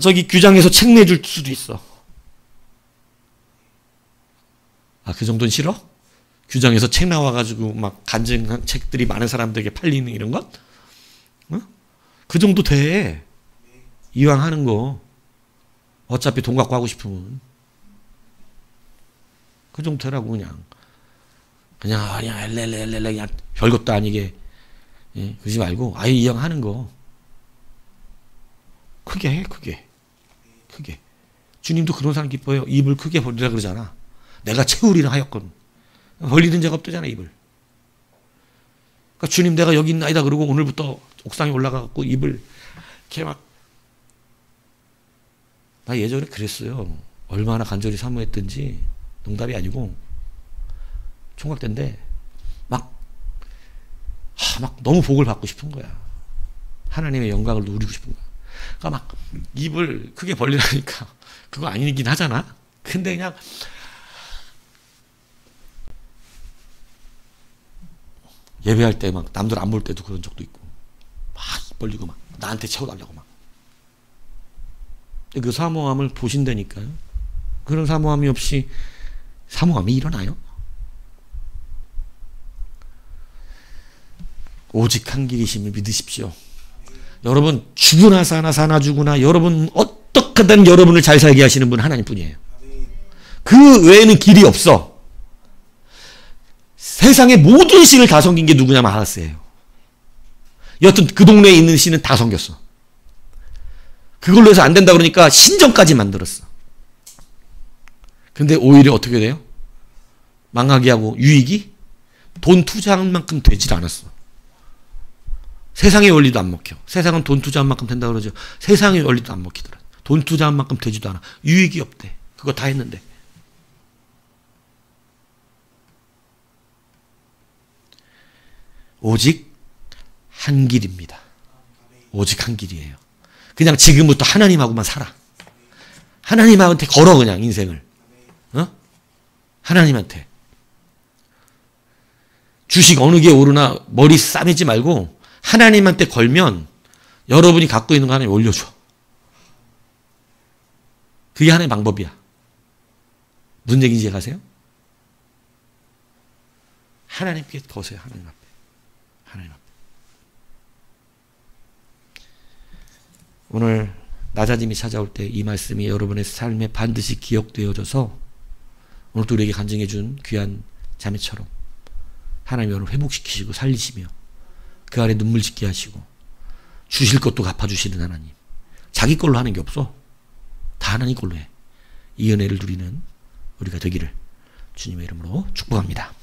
저기 규장에서 책 내줄 수도 있어. 아, 그 정도는 싫어? 규장에서 책 나와가지고 막 간증한 책들이 많은 사람들에게 팔리는 이런 것? 그 정도 돼. 이왕 하는 거. 어차피 돈 갖고 하고 싶으면. 그 정도 되라고, 그냥. 그냥 엘레, 그냥 별것도 아니게. 예, 그러지 말고, 아예 이왕 하는 거. 크게 해, 크게. 주님도 그런 사람 기뻐요. 입을 크게 벌리라 그러잖아. 내가 채우리라 하였거든. 벌리는 자가 없다잖아, 입을. 그러니까 주님 내가 여기 있나이다 그러고 오늘부터 옥상에 올라가갖고 입을 이렇게 막. 나 예전에 그랬어요. 얼마나 간절히 사모했든지 농담이 아니고 총각 때인데 막 너무 복을 받고 싶은 거야. 하나님의 영광을 누리고 싶은 거야. 그러니까 막 입을 크게 벌리라니까 그거 아니긴 하잖아. 근데 그냥 예배할 때 막 남들 안 볼 때도 그런 적도 있고 막 입 벌리고 막 나한테 채워달라고 막. 그 사모함을 보신다니까요. 그런 사모함이 없이 사모함이 일어나요? 오직 한 길이심을 믿으십시오. 여러분 죽으나 사나 사나 죽으나 여러분 어떻게든 여러분을 잘 살게 하시는 분은 하나님뿐이에요. 그 외에는 길이 없어. 세상의 모든 신을 다 섬긴 게 누구냐면 아하스예요. 여튼 그 동네에 있는 신은 다 섬겼어. 그걸로 해서 안 된다 그러니까 신전까지 만들었어. 근데 오히려 어떻게 돼요? 망하게 하고 유익이 돈 투자한 만큼 되질 않았어. 세상의 원리도 안 먹혀. 세상은 돈 투자한 만큼 된다 그러죠. 세상의 원리도 안 먹히더라. 돈 투자한 만큼 되지도 않아. 유익이 없대. 그거 다 했는데. 오직 한 길입니다. 오직 한 길이에요. 그냥 지금부터 하나님하고만 살아. 하나님한테 걸어 그냥 인생을. 어? 하나님한테. 주식 어느 게 오르나 머리 싸매지 말고 하나님한테 걸면 여러분이 갖고 있는 거 하나님 올려줘. 그게 하나의 방법이야. 무슨 얘기인지 아세요? 하나님께 거세요. 하나님 앞에. 하나님 앞에. 오늘 낮아짐이 찾아올 때 이 말씀이 여러분의 삶에 반드시 기억되어져서 오늘 또 우리에게 간증해 준 귀한 자매처럼 하나님 여러분 회복시키시고 살리시며 그 아래 눈물 짓게 하시고 주실 것도 갚아주시는 하나님. 자기 걸로 하는 게 없어. 다 하나님 걸로 해. 이 은혜를 누리는 우리가 되기를 주님의 이름으로 축복합니다.